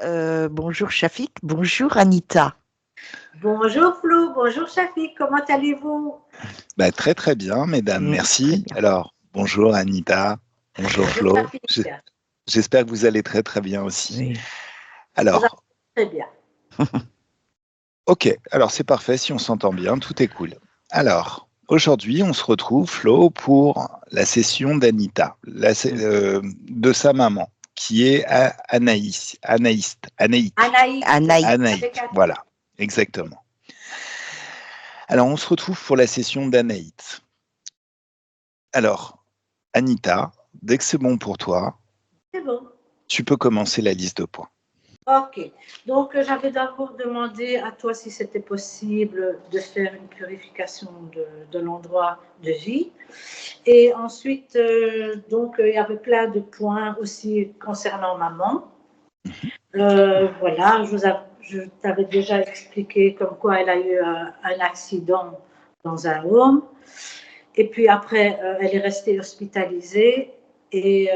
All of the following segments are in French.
Bonjour Shafik, bonjour Anita. Bonjour Flo, bonjour Shafik, comment allez-vous? Très très bien, mesdames, Très merci. bien. Alors, bonjour Anita, bonjour Bonjour Flo. Shafik, J'espère que vous allez très très bien aussi. Oui. vous allez Alors, très bien. ok, alors c'est parfait, si on s'entend bien, tout est cool. Alors, aujourd'hui, on se retrouve, Flo, pour la session d'Anita, de sa maman, qui est Anaïs, Anaït, Anaïs, Anaïs. avec un... voilà, exactement. Alors, on se retrouve pour la session d'Anaït. Alors, Anita, dès que c'est bon pour toi, C'est bon. tu peux commencer la liste de points. Ok, donc j'avais d'abord demandé à toi si c'était possible de faire une purification de l'endroit de vie. Et ensuite, il y avait plein de points aussi concernant maman. Voilà, je t'avais déjà expliqué comme quoi elle a eu un accident dans un home. Et puis après, elle est restée hospitalisée. Et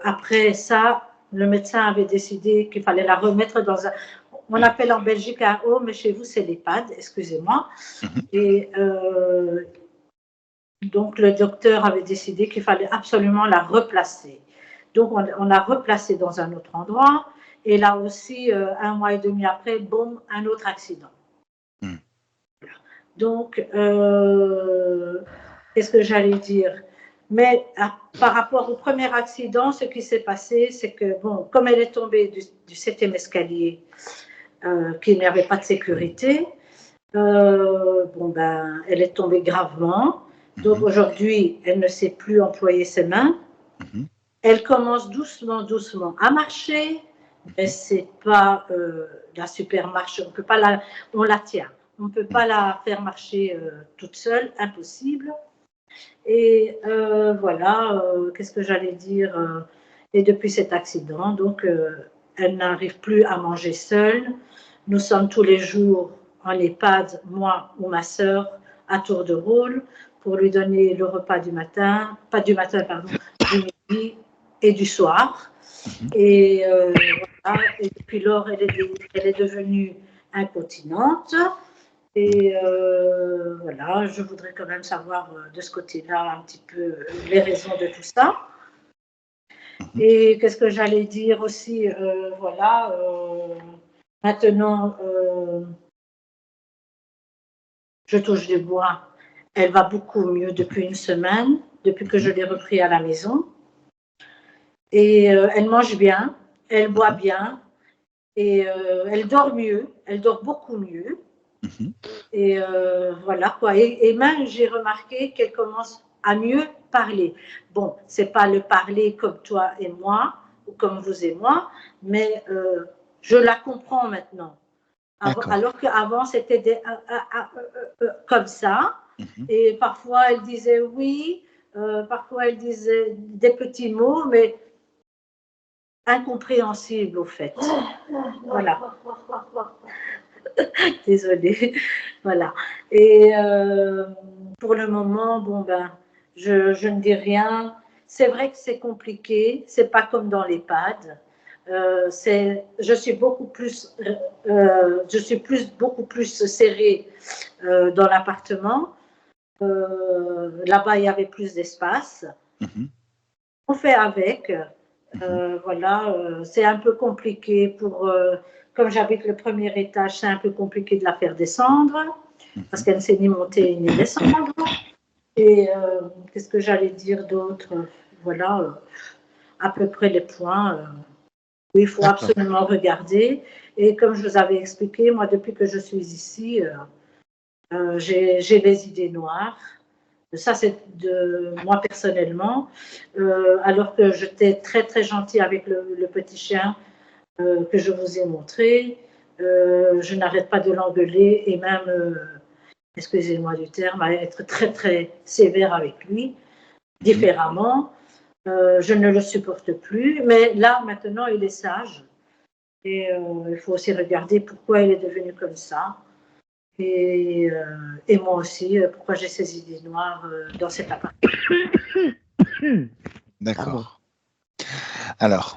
après ça, le médecin avait décidé qu'il fallait la remettre dans un... On appelle en Belgique un home, mais chez vous, c'est l'EHPAD, excusez-moi. Et donc, le docteur avait décidé qu'il fallait absolument la replacer. Donc, on l'a replacée dans un autre endroit. Et là aussi, un mois et demi après, boum, un autre accident. Donc, qu'est-ce que j'allais dire? Mais par rapport au premier accident, ce qui s'est passé, c'est que, bon, comme elle est tombée du 7e escalier, qui n'avait pas de sécurité, elle est tombée gravement. Donc aujourd'hui, elle ne sait plus employer ses mains. Elle commence doucement, doucement à marcher, mais c'est pas la super marche. On la tient. On ne peut pas la faire marcher toute seule, impossible. Et voilà, qu'est-ce que j'allais dire? Et depuis cet accident, donc, elle n'arrive plus à manger seule. Nous sommes tous les jours en EHPAD, moi ou ma sœur, à tour de rôle, pour lui donner le repas du matin, pas du matin, pardon, du midi et du soir. Et, voilà, et depuis lors, elle est devenue incontinente. Et voilà, je voudrais quand même savoir de ce côté-là un petit peu les raisons de tout ça. Et qu'est-ce que j'allais dire aussi, voilà, maintenant, je touche du bois, elle va beaucoup mieux depuis une semaine, depuis que je l'ai repris à la maison. Et elle mange bien, elle boit bien, et elle dort mieux, elle dort beaucoup mieux. Et voilà quoi. Et même, j'ai remarqué qu'elle commence à mieux parler. Bon, c'est pas le parler comme toi et moi, ou comme vous et moi, mais je la comprends maintenant. Alors qu'avant, c'était comme ça. Et parfois, elle disait oui, parfois, elle disait des petits mots, mais incompréhensibles au fait. Voilà. Désolée. Voilà. Et pour le moment, bon ben, je ne dis rien. C'est vrai que c'est compliqué. C'est pas comme dans l'EHPAD. Je suis beaucoup plus, beaucoup plus serrée dans l'appartement. Là-bas, il y avait plus d'espace. On fait avec. Voilà, c'est un peu compliqué pour. Comme j'habite le premier étage, c'est un peu compliqué de la faire descendre parce qu'elle ne sait ni monter ni descendre. Et qu'est-ce que j'allais dire d'autre? Voilà, à peu près les points. Oui, il faut absolument regarder. Et comme je vous avais expliqué, moi, depuis que je suis ici, j'ai les idées noires. Ça, c'est de moi personnellement. Alors que j'étais très, très gentille avec le petit chien que je vous ai montré. Je n'arrête pas de l'engueuler et même, excusez-moi du terme, à être très, très sévère avec lui, différemment. Je ne le supporte plus. Mais là, maintenant, il est sage. Et il faut aussi regarder pourquoi il est devenu comme ça. Et moi aussi, pourquoi j'ai ces idées noires dans cet appartement. D'accord. Alors,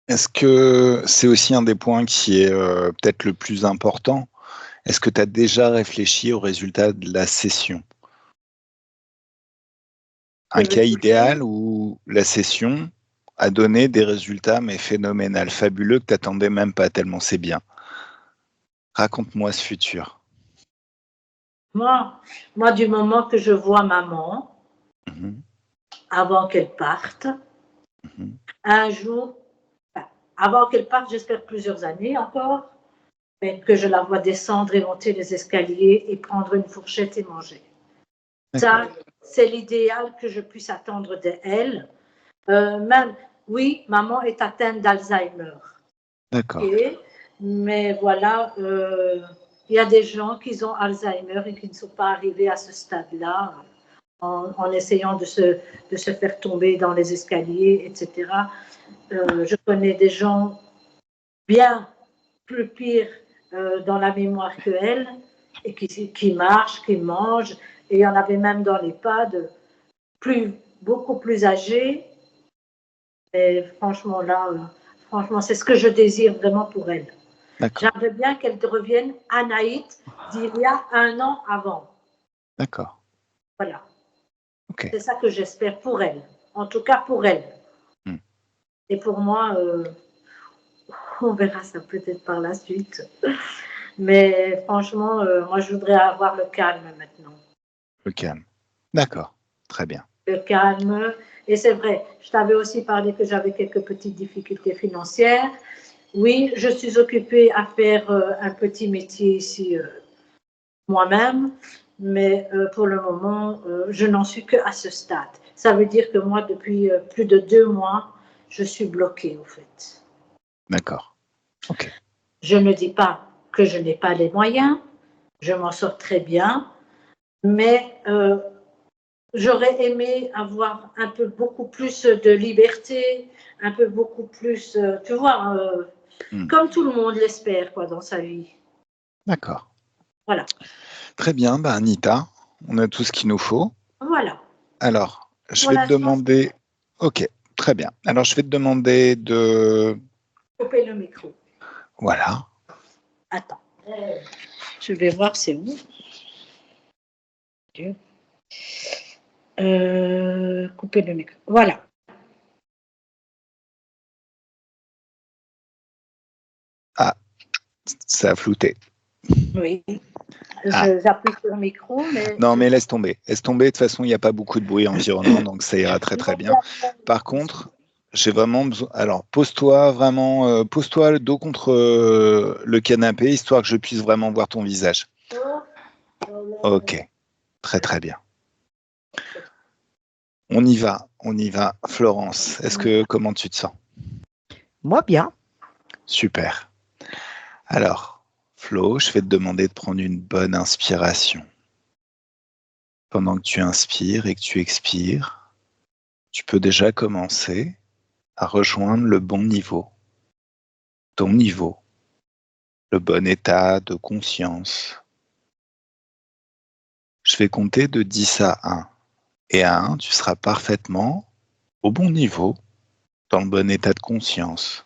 Est-ce que c'est aussi un des points qui est peut-être le plus important? Est-ce que tu as déjà réfléchi au résultat de la session? Un cas idéal où la session a donné des résultats mais phénoménal, fabuleux, que tu n'attendais même pas tellement c'est bien. Raconte-moi ce futur. Moi, du moment que je vois maman, avant qu'elle parte, un jour, avant qu'elle parte, j'espère plusieurs années encore, mais que je la vois descendre et monter les escaliers et prendre une fourchette et manger. Ça, c'est l'idéal que je puisse attendre d'elle. Même, oui, maman est atteinte d'Alzheimer. D'accord. Mais voilà, il y a des gens qui ont Alzheimer et qui ne sont pas arrivés à ce stade-là en essayant de se faire tomber dans les escaliers, etc. Je connais des gens bien plus pires dans la mémoire que elle et qui marchent, qui mangent. Et il y en avait même dans l'EHPAD, beaucoup plus âgés. Et franchement, là, c'est ce que je désire vraiment pour elle. J'aimerais bien qu'elle revienne Anaït d'il y a 1 an avant. D'accord. Voilà. Okay. C'est ça que j'espère pour elle. En tout cas, pour elle. Et pour moi, on verra ça peut-être par la suite. Mais franchement, moi, je voudrais avoir le calme maintenant. Le calme. D'accord. Très bien. Le calme. Et c'est vrai, je t'avais aussi parlé que j'avais quelques petites difficultés financières. Oui, je suis occupée à faire un petit métier ici moi-même, mais pour le moment, je n'en suis qu'à ce stade. Ça veut dire que moi, depuis plus de 2 mois, je suis bloquée, au fait. D'accord. OK. Je ne dis pas que je n'ai pas les moyens, je m'en sors très bien, mais j'aurais aimé avoir beaucoup plus de liberté, beaucoup plus, tu vois, comme tout le monde l'espère, quoi, dans sa vie. D'accord. Voilà. Très bien, Anita, on a tout ce qu'il nous faut. Voilà. Alors, je vais te demander... Ok, très bien. Alors, je vais te demander de... Couper le micro. Voilà. Attends. Je vais voir c'est où. Couper le micro. Voilà. Ah, ça a flouté. Oui. J'appuie sur le micro, mais... Non, mais laisse tomber. Laisse tomber. De toute façon, il n'y a pas beaucoup de bruit environnant, donc ça ira très, très bien. Par contre, j'ai vraiment besoin... Alors, pose-toi vraiment... pose-toi le dos contre le canapé, histoire que je puisse vraiment voir ton visage. Ok. Très, très bien. On y va. Florence, comment tu te sens? Moi, bien. Super. Alors, Flo, je vais te demander de prendre une bonne inspiration. Pendant que tu inspires et que tu expires, tu peux déjà commencer à rejoindre le bon niveau, ton niveau, le bon état de conscience. Je vais compter de 10 à 1. Et à 1, tu seras parfaitement au bon niveau, dans le bon état de conscience,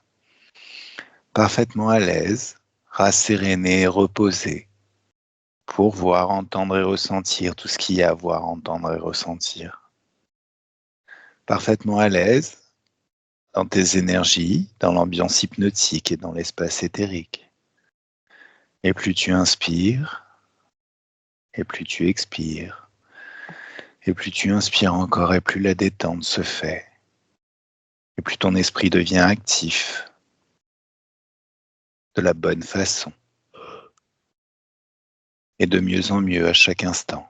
parfaitement à l'aise, rasséréné et reposé, pour voir, entendre et ressentir tout ce qu'il y a à voir, entendre et ressentir. Parfaitement à l'aise dans tes énergies, dans l'ambiance hypnotique et dans l'espace éthérique. Et plus tu inspires, et plus tu expires, et plus tu inspires encore, et plus la détente se fait, et plus ton esprit devient actif, de la bonne façon, et de mieux en mieux à chaque instant.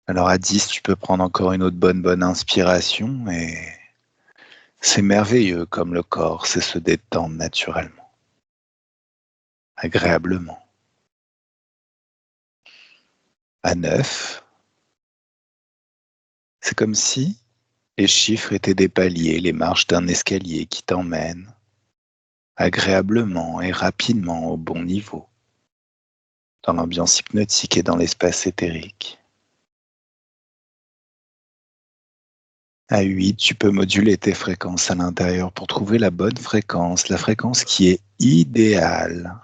Alors à 10, tu peux prendre encore une autre bonne inspiration, et c'est merveilleux comme le corps sait se détendre naturellement, agréablement. À 9, c'est comme si les chiffres étaient des paliers, les marches d'un escalier qui t'emmènent agréablement et rapidement au bon niveau, dans l'ambiance hypnotique et dans l'espace éthérique. À 8, tu peux moduler tes fréquences à l'intérieur pour trouver la bonne fréquence, la fréquence qui est idéale.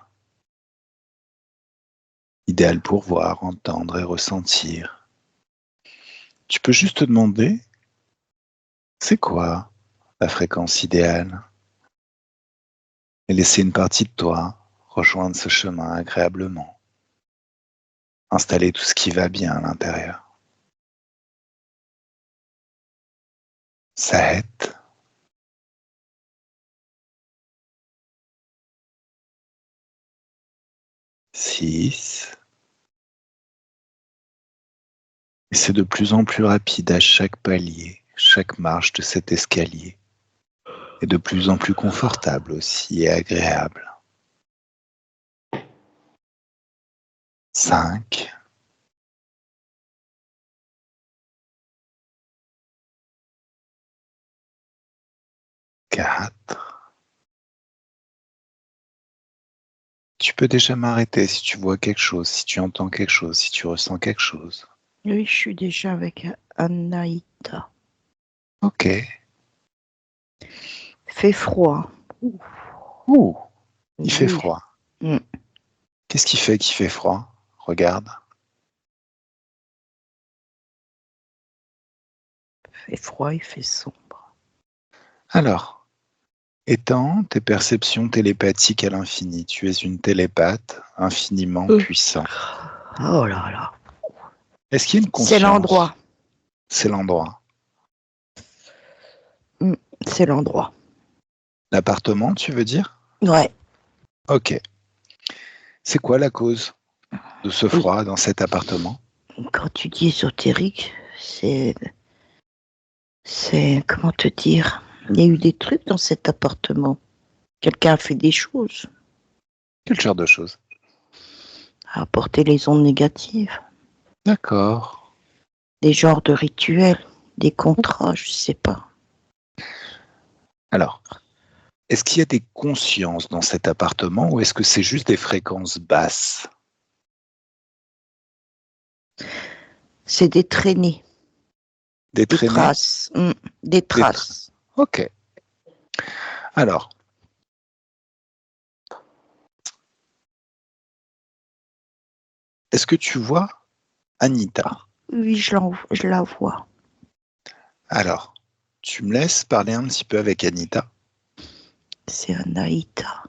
Idéale pour voir, entendre et ressentir. Tu peux juste te demander, c'est quoi la fréquence idéale? Et laisser une partie de toi rejoindre ce chemin agréablement. Installer tout ce qui va bien à l'intérieur. Ça aide. 6. Et c'est de plus en plus rapide à chaque palier, chaque marche de cet escalier. Et de plus en plus confortable aussi et agréable. 5. 4. Tu peux déjà m'arrêter si tu vois quelque chose, si tu entends quelque chose, si tu ressens quelque chose. Oui, je suis déjà avec Anaïta. Ok. Fait froid. Ouh, il Oui. fait froid. Qu'est-ce qui fait qu'il fait froid? Regarde. Il fait froid, il fait sombre. Alors, étends tes perceptions télépathiques à l'infini. Tu es une télépathe infiniment puissant. Oh là là. Est-ce qu'il y a une conscience? C'est l'endroit. C'est l'endroit. C'est l'endroit. L'appartement, tu veux dire? Ouais. Ok. C'est quoi la cause de ce froid dans cet appartement? Quand tu dis ésotérique, c'est comment te dire? Il y a eu des trucs dans cet appartement. Quelqu'un a fait des choses. Quel genre de choses? A apporté les ondes négatives. D'accord. Des genres de rituels, des contrats, je sais pas. Alors, est-ce qu'il y a des consciences dans cet appartement ou est-ce que c'est juste des fréquences basses? C'est des traînées. Des traînées? Traces. Des traces. Ok. Alors, est-ce que tu vois Anita? Oui, je la vois. Alors, tu me laisses parler un petit peu avec Anita? C'est Anaïta.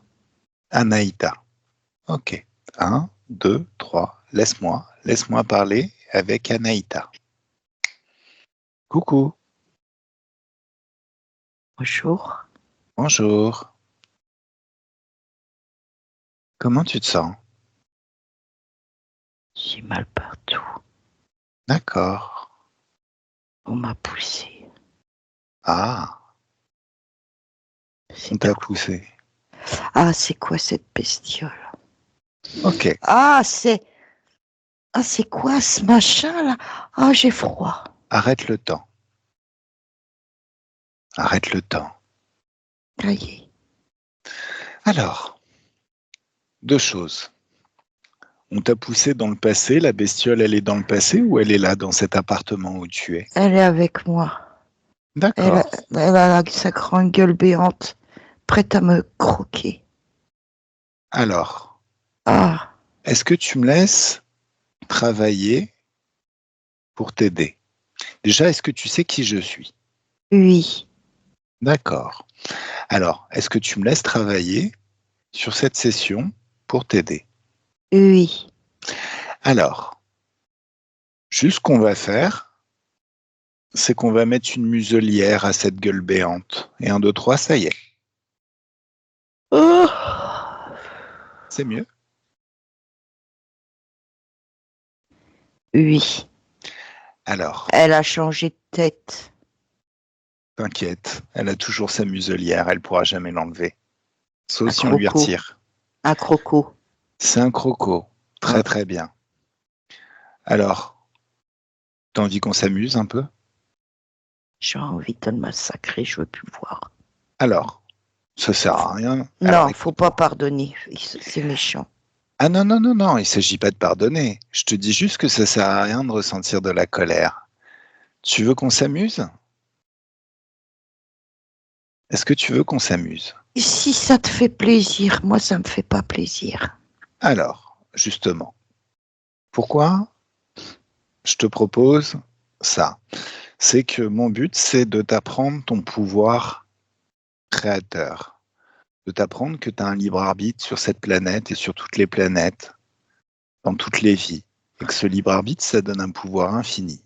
Anaïta. Ok. 1, 2, 3. Laisse-moi parler avec Anaïta. Coucou. Bonjour. Bonjour. Comment tu te sens? J'ai mal partout. D'accord. On m'a poussé. Ah, on t'a poussé. Ah, c'est quoi cette bestiole? Ok. Ah, c'est quoi ce machin là? Ah, j'ai froid. Arrête le temps. Arrête le temps. Ça y est. Alors, 2 choses. On t'a poussé dans le passé, la bestiole, elle est dans le passé ou elle est là dans cet appartement où tu es? Elle est avec moi. D'accord. Elle a sa grande gueule béante, prête à me croquer. Alors, Ah, est-ce que tu me laisses travailler pour t'aider? Déjà, est-ce que tu sais qui je suis? oui. D'accord. Alors, est-ce que tu me laisses travailler sur cette session pour t'aider? Oui. Alors, juste ce qu'on va faire, c'est qu'on va mettre une muselière à cette gueule béante. Et 1, 2, 3, ça y est. Oh. C'est mieux? Oui. Alors, Elle a changé de tête. t'inquiète, elle a toujours sa muselière, elle pourra jamais l'enlever. Sauf Un si on lui croco. retire. Un croco. C'est un croco. Très très bien. Alors, t'as envie qu'on s'amuse un peu? J'ai envie de le massacrer, je veux plus le voir. Alors, ça sert à rien. Non, Alors, faut pas pardonner. C'est méchant. ah non, non, non, non, il ne s'agit pas de pardonner. Je te dis juste que ça sert à rien de ressentir de la colère. Tu veux qu'on s'amuse? Est-ce que tu veux qu'on s'amuse? Si ça te fait plaisir, moi ça me fait pas plaisir. Alors, justement, pourquoi je te propose ça? C'est que mon but, c'est de t'apprendre ton pouvoir créateur, de t'apprendre que tu as un libre arbitre sur cette planète et sur toutes les planètes, dans toutes les vies, et que ce libre arbitre, ça donne un pouvoir infini.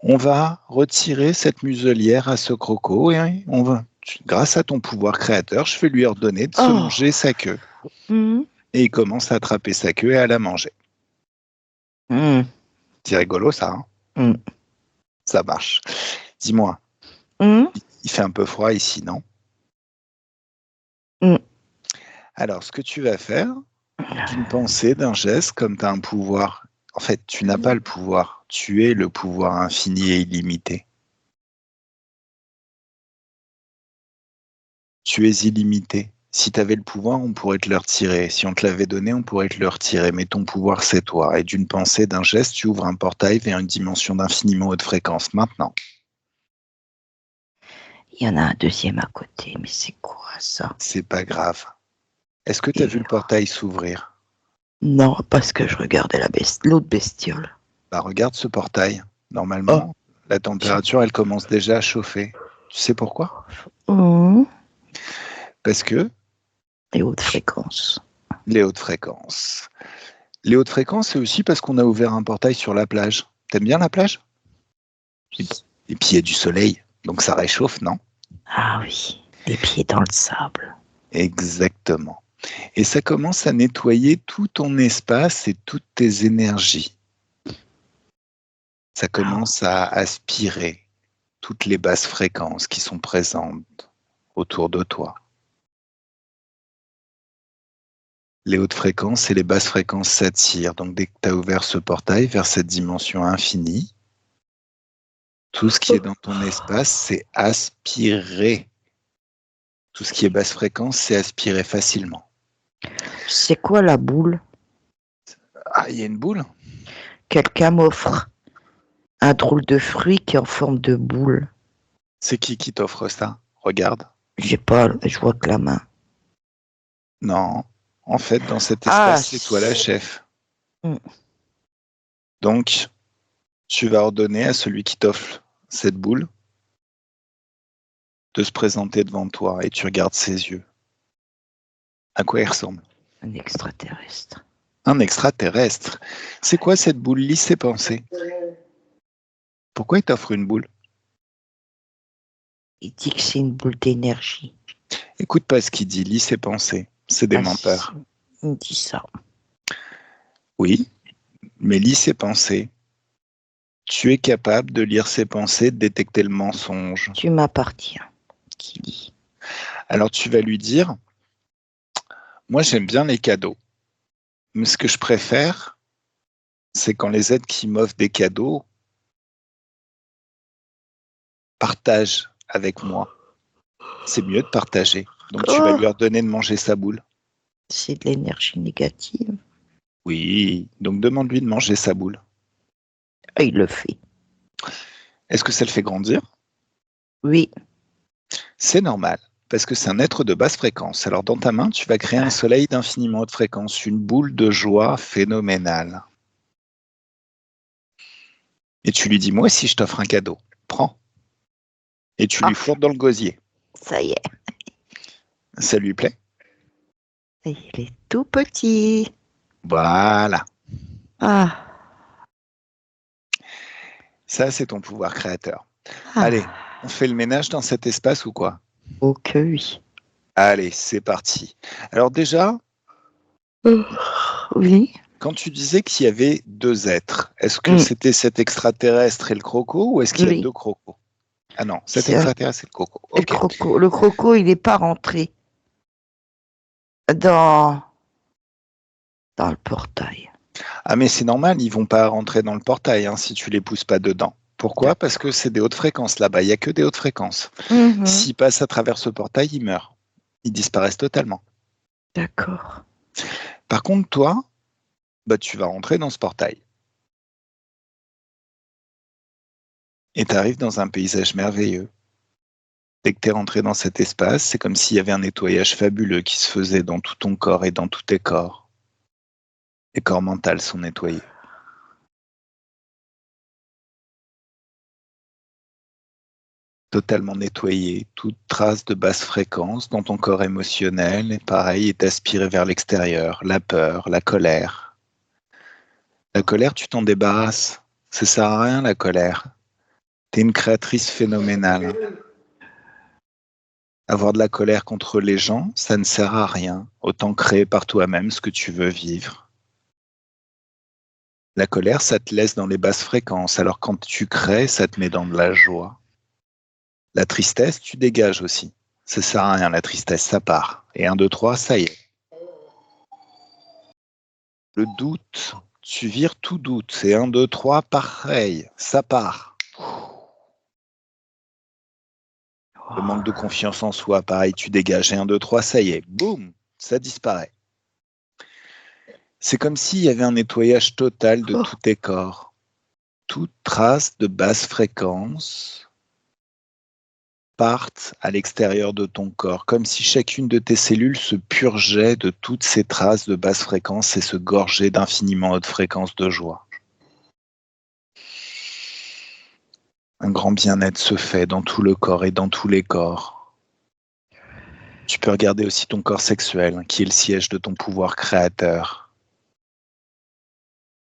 On va retirer cette muselière à ce croco et grâce à ton pouvoir créateur, je vais lui ordonner de se manger sa queue. Et il commence à attraper sa queue et à la manger. C'est rigolo ça, hein? Ça marche. Dis-moi, il fait un peu froid ici, non? Alors, ce que tu vas faire, d'une pensée, d'un geste, comme tu as un pouvoir, en fait, tu n'as pas le pouvoir, tu es le pouvoir infini et illimité. Tu es illimité. Si tu avais le pouvoir, on pourrait te le retirer. Si on te l'avait donné, on pourrait te le retirer. Mais ton pouvoir, c'est toi. Et d'une pensée, d'un geste, tu ouvres un portail vers une dimension d'infiniment haute fréquence. Maintenant. Il y en a un deuxième à côté, mais c'est quoi ça? C'est pas grave. Est-ce que tu as vu le portail s'ouvrir? Non, parce que je regardais l'autre bestiole. Bah, regarde ce portail. Normalement, la température, elle commence déjà à chauffer. Tu sais pourquoi? Parce que les hautes fréquences. Les hautes fréquences. Les hautes fréquences, c'est aussi parce qu'on a ouvert un portail sur la plage. T'aimes bien la plage? Et puis il y a du soleil, donc ça réchauffe, non? Ah oui, les pieds dans le sable. Exactement. Et ça commence à nettoyer tout ton espace et toutes tes énergies. Ça commence à aspirer toutes les basses fréquences qui sont présentes autour de toi. Les hautes fréquences et les basses fréquences s'attirent. Donc dès que tu as ouvert ce portail vers cette dimension infinie, tout ce qui est dans ton espace, c'est aspiré. Tout ce qui est basse fréquence, c'est aspiré facilement. C'est quoi la boule? Ah, il y a une boule? Quelqu'un m'offre un drôle de fruit qui est en forme de boule. C'est qui t'offre ça? Regarde. J'ai pas, je vois que la main. Non. En fait, dans cet espace, c'est toi la chef. Donc, tu vas ordonner à celui qui t'offre cette boule de se présenter devant toi et tu regardes ses yeux. À quoi il ressemble? Un extraterrestre. Un extraterrestre. C'est quoi cette boule? Lis ses pensées. Pourquoi il t'offre une boule? Il dit que c'est une boule d'énergie. Écoute pas ce qu'il dit, lis ses pensées. C'est des menteurs. Il dit ça. Oui, mais lis ses pensées. Tu es capable de lire ses pensées, de détecter le mensonge. Tu m'appartiens, qui dit. Alors tu vas lui dire, moi j'aime bien les cadeaux, mais ce que je préfère, c'est quand les êtres qui m'offrent des cadeaux partagent avec moi. C'est mieux de partager. Donc tu vas lui ordonner de manger sa boule. C'est de l'énergie négative. Oui, donc demande-lui de manger sa boule. Ah, il le fait. Est-ce que ça le fait grandir? Oui. C'est normal, parce que c'est un être de basse fréquence. Alors dans ta main, tu vas créer un soleil d'infiniment haute fréquence, une boule de joie phénoménale. Et tu lui dis, moi aussi je t'offre un cadeau, prends. Et tu lui fourres dans le gosier. Ça y est. Ça lui plaît? Il est tout petit. Voilà. Ah. Ça, c'est ton pouvoir créateur. Allez, on fait le ménage dans cet espace ou quoi? Oh que oui. Allez, c'est parti. Alors déjà, oui. Quand tu disais qu'il y avait deux êtres, est-ce que c'était cet extraterrestre et le croco ou est-ce qu'il y a deux crocos? Ah non, cet extraterrestre et le croco. Okay. Le croco, il n'est pas rentré dans le portail. Ah mais c'est normal, ils vont pas rentrer dans le portail hein, si tu les pousses pas dedans. Pourquoi? Parce que c'est des hautes fréquences là-bas, il n'y a que des hautes fréquences. S'ils passent à travers ce portail, ils meurent. Ils disparaissent totalement. D'accord. Par contre, toi, bah, tu vas rentrer dans ce portail. Et tu arrives dans un paysage merveilleux. Dès que tu es rentré dans cet espace, c'est comme s'il y avait un nettoyage fabuleux qui se faisait dans tout ton corps et dans tous tes corps. Les corps mentaux sont nettoyés. Totalement nettoyé, toute trace de basse fréquence dans ton corps émotionnel, et pareil, est aspirée vers l'extérieur, la peur, la colère. La colère, tu t'en débarrasses. Ça sert à rien, la colère. T'es une créatrice phénoménale. Avoir de la colère contre les gens, ça ne sert à rien. Autant créer par toi-même ce que tu veux vivre. La colère, ça te laisse dans les basses fréquences, alors quand tu crées, ça te met dans de la joie. La tristesse, tu dégages aussi. Ça sert à rien, la tristesse, ça part. Et 1, 2, 3, ça y est. Le doute, tu vires tout doute. C'est 1, 2, 3, pareil, ça part. Le manque de confiance en soi, pareil, tu dégages. Et 1, 2, 3, ça y est, boum, ça disparaît. C'est comme s'il y avait un nettoyage total de tous tes corps. Toute trace de basse fréquence partent à l'extérieur de ton corps, comme si chacune de tes cellules se purgeait de toutes ces traces de basse fréquence et se gorgeait d'infiniment haute fréquence de joie. Un grand bien-être se fait dans tout le corps et dans tous les corps. Tu peux regarder aussi ton corps sexuel, qui est le siège de ton pouvoir créateur.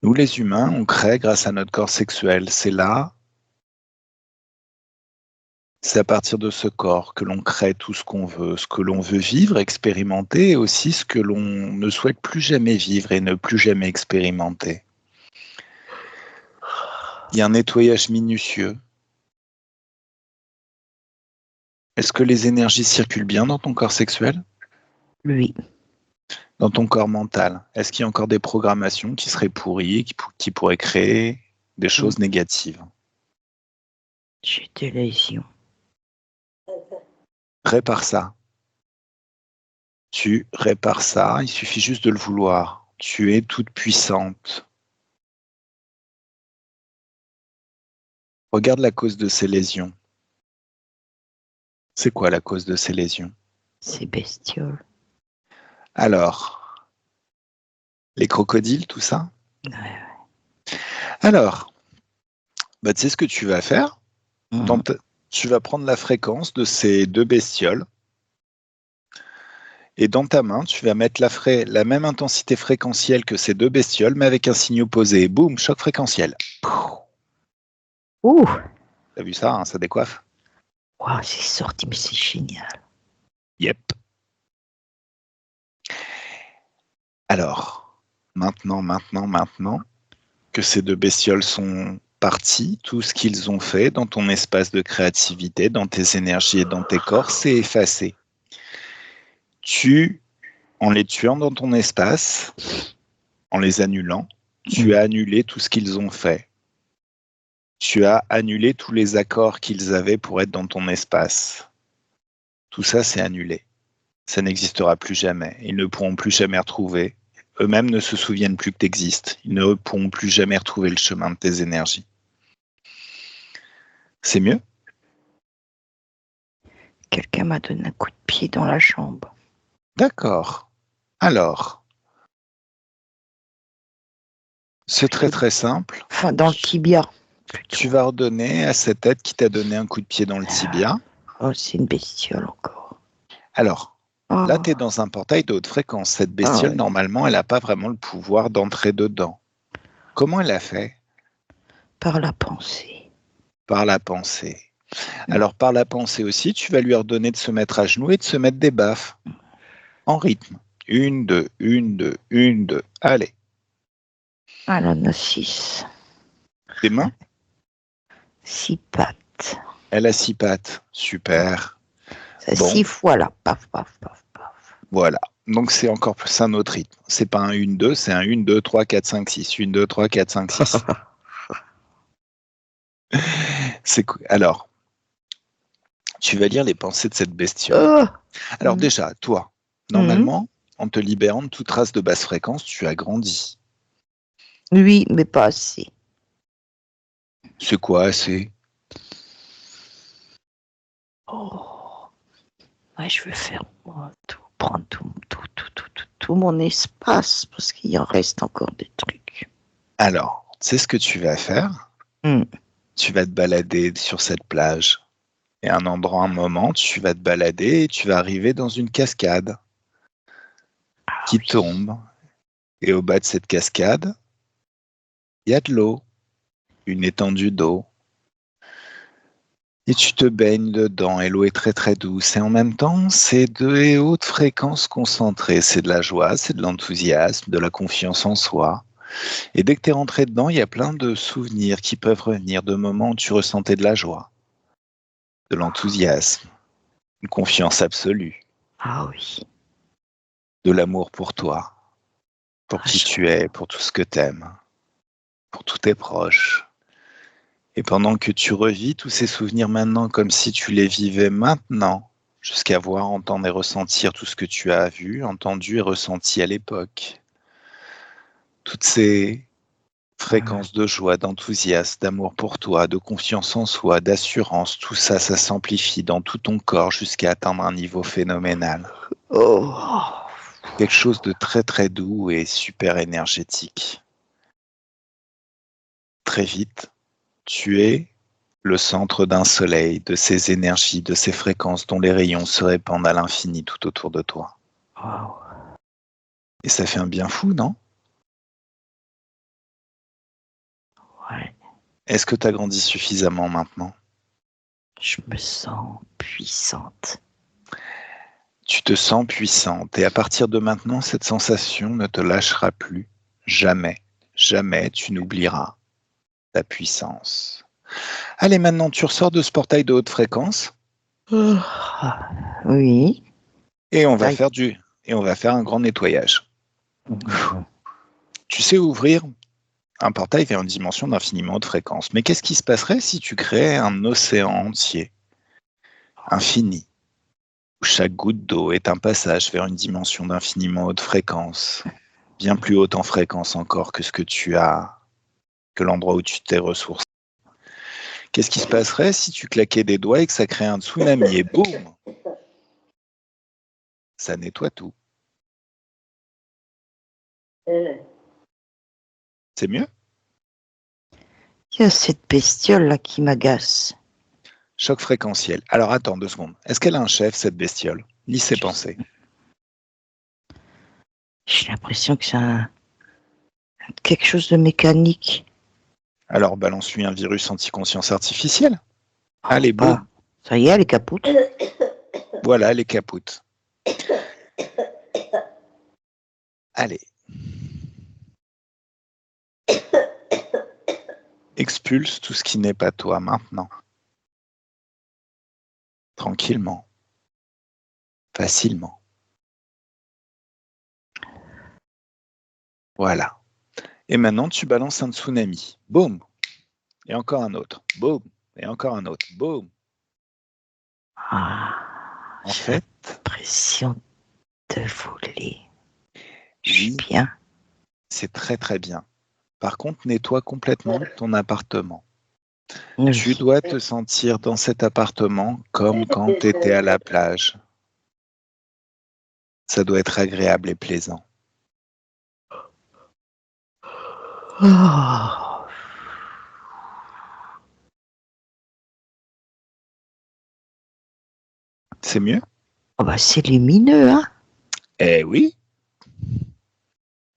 Nous, les humains, on crée grâce à notre corps sexuel. C'est là, c'est à partir de ce corps que l'on crée tout ce qu'on veut, ce que l'on veut vivre, expérimenter, et aussi ce que l'on ne souhaite plus jamais vivre et ne plus jamais expérimenter. Il y a un nettoyage minutieux. Est-ce que les énergies circulent bien dans ton corps sexuel ? Oui. Dans ton corps mental, est-ce qu'il y a encore des programmations qui seraient pourries, qui pourraient créer des choses négatives ? J'ai des lésions. Répare ça. Tu répares ça, il suffit juste de le vouloir. Tu es toute puissante. Regarde la cause de ces lésions. C'est quoi la cause de ces lésions ? C'est bestiole. Alors, les crocodiles, tout ça ? Ouais. Alors, tu sais ce que tu vas faire ? Mhm. Tu vas prendre la fréquence de ces deux bestioles et dans ta main, tu vas mettre la même intensité fréquentielle que ces deux bestioles, mais avec un signe opposé. Boum, choc fréquentiel. Ouh, T'as vu ça, hein, ça décoiffe ? wow, c'est sorti, mais c'est génial. Yep. Alors, maintenant que ces deux bestioles sont parties, tout ce qu'ils ont fait dans ton espace de créativité, dans tes énergies et dans tes corps, c'est effacé. En les tuant dans ton espace, en les annulant, tu as annulé tout ce qu'ils ont fait. Tu as annulé tous les accords qu'ils avaient pour être dans ton espace. Tout ça, c'est annulé. Ça n'existera plus jamais. Ils ne pourront plus jamais retrouver. Eux-mêmes ne se souviennent plus que tu existes. Ils ne pourront plus jamais retrouver le chemin de tes énergies. C'est mieux ? Quelqu'un m'a donné un coup de pied dans la jambe. D'accord. Alors, c'est très très simple. Enfin, dans le tibia. Plutôt. Tu vas ordonner à cette tête qui t'a donné un coup de pied dans le tibia. Oh, c'est une bestiole encore. Alors, là, tu es dans un portail de haute fréquence. Cette bestiole, normalement, elle n'a pas vraiment le pouvoir d'entrer dedans. Comment elle a fait ? Par la pensée. Par la pensée. Alors, par la pensée aussi, tu vas lui ordonner de se mettre à genoux et de se mettre des baffes. En rythme. 1, 2, 1, 2, 1, 2. Allez. Elle en a 6. Tes mains ? 6 pattes. Elle a 6 pattes. Super. Ça 6 fois là. Paf, paf, paf, paf. Voilà. Donc, c'est encore plus un autre rythme. C'est pas un 1, 2, c'est un 1, 2, 3, 4, 5, 6. 1, 2, 3, 4, 5, 6. C'est cool. Alors, tu vas lire les pensées de cette bestiole. Alors déjà, toi, normalement, en te libérant de toute trace de basse fréquence, tu as grandi. Oui, mais pas assez. C'est quoi assez ? Oh. Ouais, je veux faire prendre tout mon espace parce qu'il en reste encore des trucs. Alors, tu sais ce que tu vas faire? Tu vas te balader sur cette plage. Et un moment, tu vas te balader et tu vas arriver dans une cascade qui tombe. Et au bas de cette cascade, il y a de l'eau, une étendue d'eau. Et tu te baignes dedans et l'eau est très très douce. Et en même temps, c'est de hautes fréquences concentrées. C'est de la joie, c'est de l'enthousiasme, de la confiance en soi. Et dès que tu es rentré dedans, il y a plein de souvenirs qui peuvent revenir, de moments où tu ressentais de la joie, de l'enthousiasme, une confiance absolue, Ah oui. de l'amour pour toi, pour qui tu es, pour tout ce que tu aimes, pour tous tes proches. Et pendant que tu revis tous ces souvenirs maintenant comme si tu les vivais maintenant, jusqu'à voir, entendre et ressentir tout ce que tu as vu, entendu et ressenti à l'époque. Toutes ces fréquences de joie, d'enthousiasme, d'amour pour toi, de confiance en soi, d'assurance, tout ça, ça s'amplifie dans tout ton corps jusqu'à atteindre un niveau phénoménal. Oh. Quelque chose de très très doux et super énergétique. Très vite, tu es le centre d'un soleil, de ces énergies, de ces fréquences dont les rayons se répandent à l'infini tout autour de toi. Wow. Et ça fait un bien fou, non? Ouais. Est-ce que tu as grandi suffisamment maintenant? Je me sens puissante. Tu te sens puissante et à partir de maintenant, cette sensation ne te lâchera plus. Jamais, jamais tu n'oublieras ta puissance. Allez, maintenant, tu ressors de ce portail de haute fréquence Oui. et on va faire un grand nettoyage. Tu sais ouvrir un portail vers une dimension d'infiniment haute fréquence. Mais qu'est-ce qui se passerait si tu créais un océan entier, infini, où chaque goutte d'eau est un passage vers une dimension d'infiniment haute fréquence, bien plus haute en fréquence encore que ce que tu as, que l'endroit où tu t'es ressourcé. Qu'est-ce qui se passerait si tu claquais des doigts et que ça créait un tsunami et boum, ça nettoie tout. C'est mieux? Il y a cette bestiole là qui m'agace. Choc fréquentiel. Alors attends 2 secondes. Est-ce qu'elle a un chef, cette bestiole? Lis ses pensées. J'ai l'impression que c'est quelque chose de mécanique. Alors balance-lui un virus anti-conscience artificielle. Allez, Bah, boum. ça y est, elle est capoute. Voilà, elle est capoute. Allez. Expulse tout ce qui n'est pas toi maintenant. Tranquillement. Facilement. Voilà. Et maintenant, tu balances un tsunami. Boum. Et encore un autre. Boum. Et encore un autre. Boum. En J'ai fait, l'impression de voler. Je suis oui, bien. c'est très très bien. Par contre, nettoie complètement ton appartement. Oui. Tu dois te sentir dans cet appartement comme quand tu étais à la plage. Ça doit être agréable et plaisant. Oh. C'est mieux? Oh bah c'est lumineux, hein? Eh oui,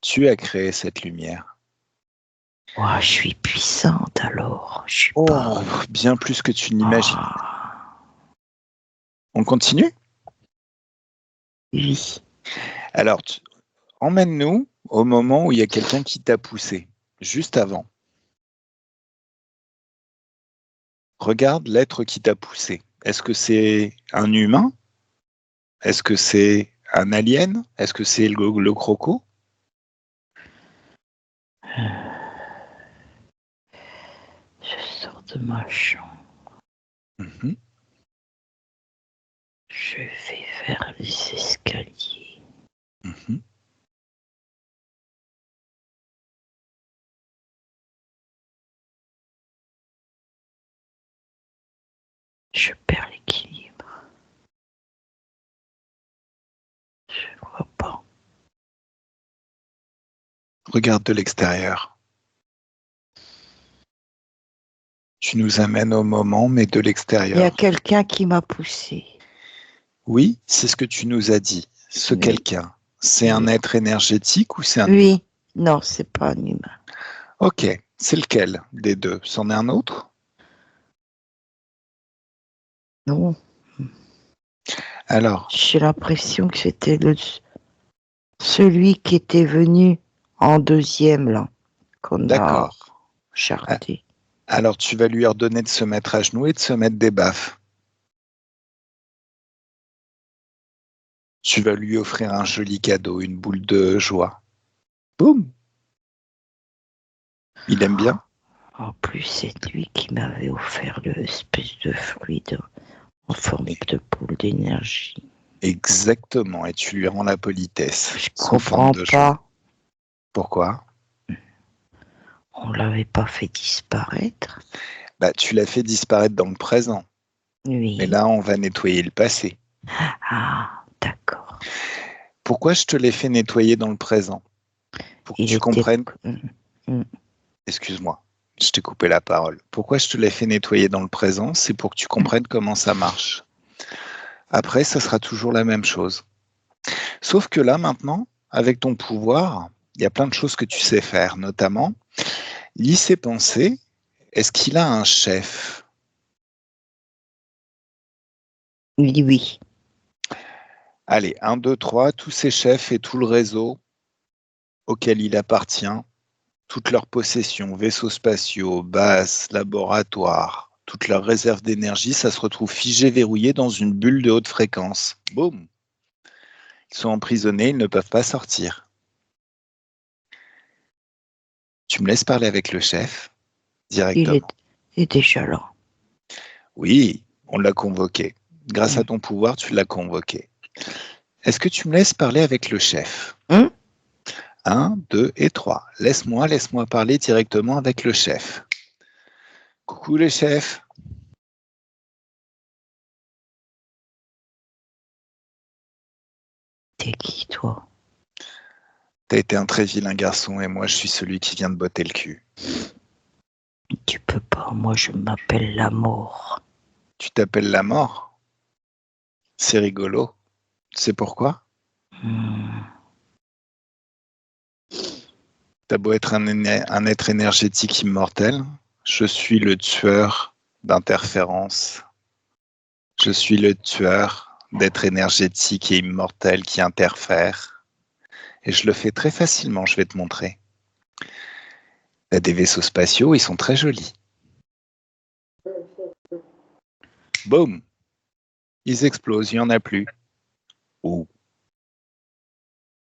tu as créé cette lumière. Oh, je suis puissante alors. Je suis Oh, pas. bien plus que tu n'imagines. Ah, On continue? oui. Alors, emmène-nous au moment où il y a quelqu'un qui t'a poussé, juste avant. Regarde l'être qui t'a poussé. Est-ce que c'est un humain? Est-ce que c'est un alien? Est-ce que c'est le croco? Je sors de ma chambre. Mhm. Je vais vers les escaliers. Mhm. Je perds l'équilibre. Regarde de l'extérieur. Tu nous amènes au moment, mais de Il y a l'extérieur. quelqu'un qui m'a poussé. Oui, c'est ce que tu nous as dit. Ce Oui. quelqu'un, c'est un être énergétique ou c'est un humain? Oui. Non, c'est pas un humain. Ok, c'est lequel des deux? C'en est un autre? Non. Alors, J'ai l'impression que c'était celui qui était venu en deuxième, là, qu'on a d'accord. charté. Alors, tu vas lui ordonner de se mettre à genoux et de se mettre des baffes. Tu vas lui offrir un joli cadeau, une boule de joie. Boum! Il aime bien? En plus, c'est lui qui m'avait offert l'espèce de fruit en forme de boule d'énergie. Exactement, et tu lui rends la politesse. Je Sous forme comprends de joie. pas. Pourquoi? On l'avait pas fait disparaître. Bah, tu l'as fait disparaître dans le présent. Oui. Mais là, on va nettoyer le passé. Ah, d'accord. Pourquoi je te l'ai fait nettoyer dans le présent? Pour que tu comprennes. Excuse-moi, je t'ai coupé la parole. Pourquoi je te l'ai fait nettoyer dans le présent? C'est pour que tu comprennes comment ça marche. Après, ça sera toujours la même chose. Sauf que là, maintenant, avec ton pouvoir, il y a plein de choses que tu sais faire, notamment, lis ses pensées. Est-ce qu'il a un chef? Oui, oui. Allez, 1, 2, 3, tous ses chefs et tout le réseau auquel il appartient, toutes leurs possessions, vaisseaux spatiaux, bases, laboratoires, toutes leurs réserves d'énergie, ça se retrouve figé, verrouillé dans une bulle de haute fréquence. Boum! Ils sont emprisonnés, ils ne peuvent pas sortir. Tu me laisses parler avec le chef directement. Il est déjà là. Oui, on l'a convoqué. Grâce à ton pouvoir, tu l'as convoqué. Est-ce que tu me laisses parler avec le chef? 1, 2 et 3. Laisse-moi parler directement avec le chef. Coucou le chef. T'es qui, toi? T'as été un très vilain garçon et moi je suis celui qui vient de botter le cul. Tu peux pas, moi je m'appelle la mort. Tu t'appelles la mort? C'est rigolo. C'est pourquoi? T'as beau être un être énergétique immortel, je suis le tueur d'interférences. Je suis le tueur d'êtres énergétiques et immortels qui interfèrent. Et je le fais très facilement, je vais te montrer. T'as des vaisseaux spatiaux, ils sont très jolis. Boum! Ils explosent, il n'y en a plus. Oh.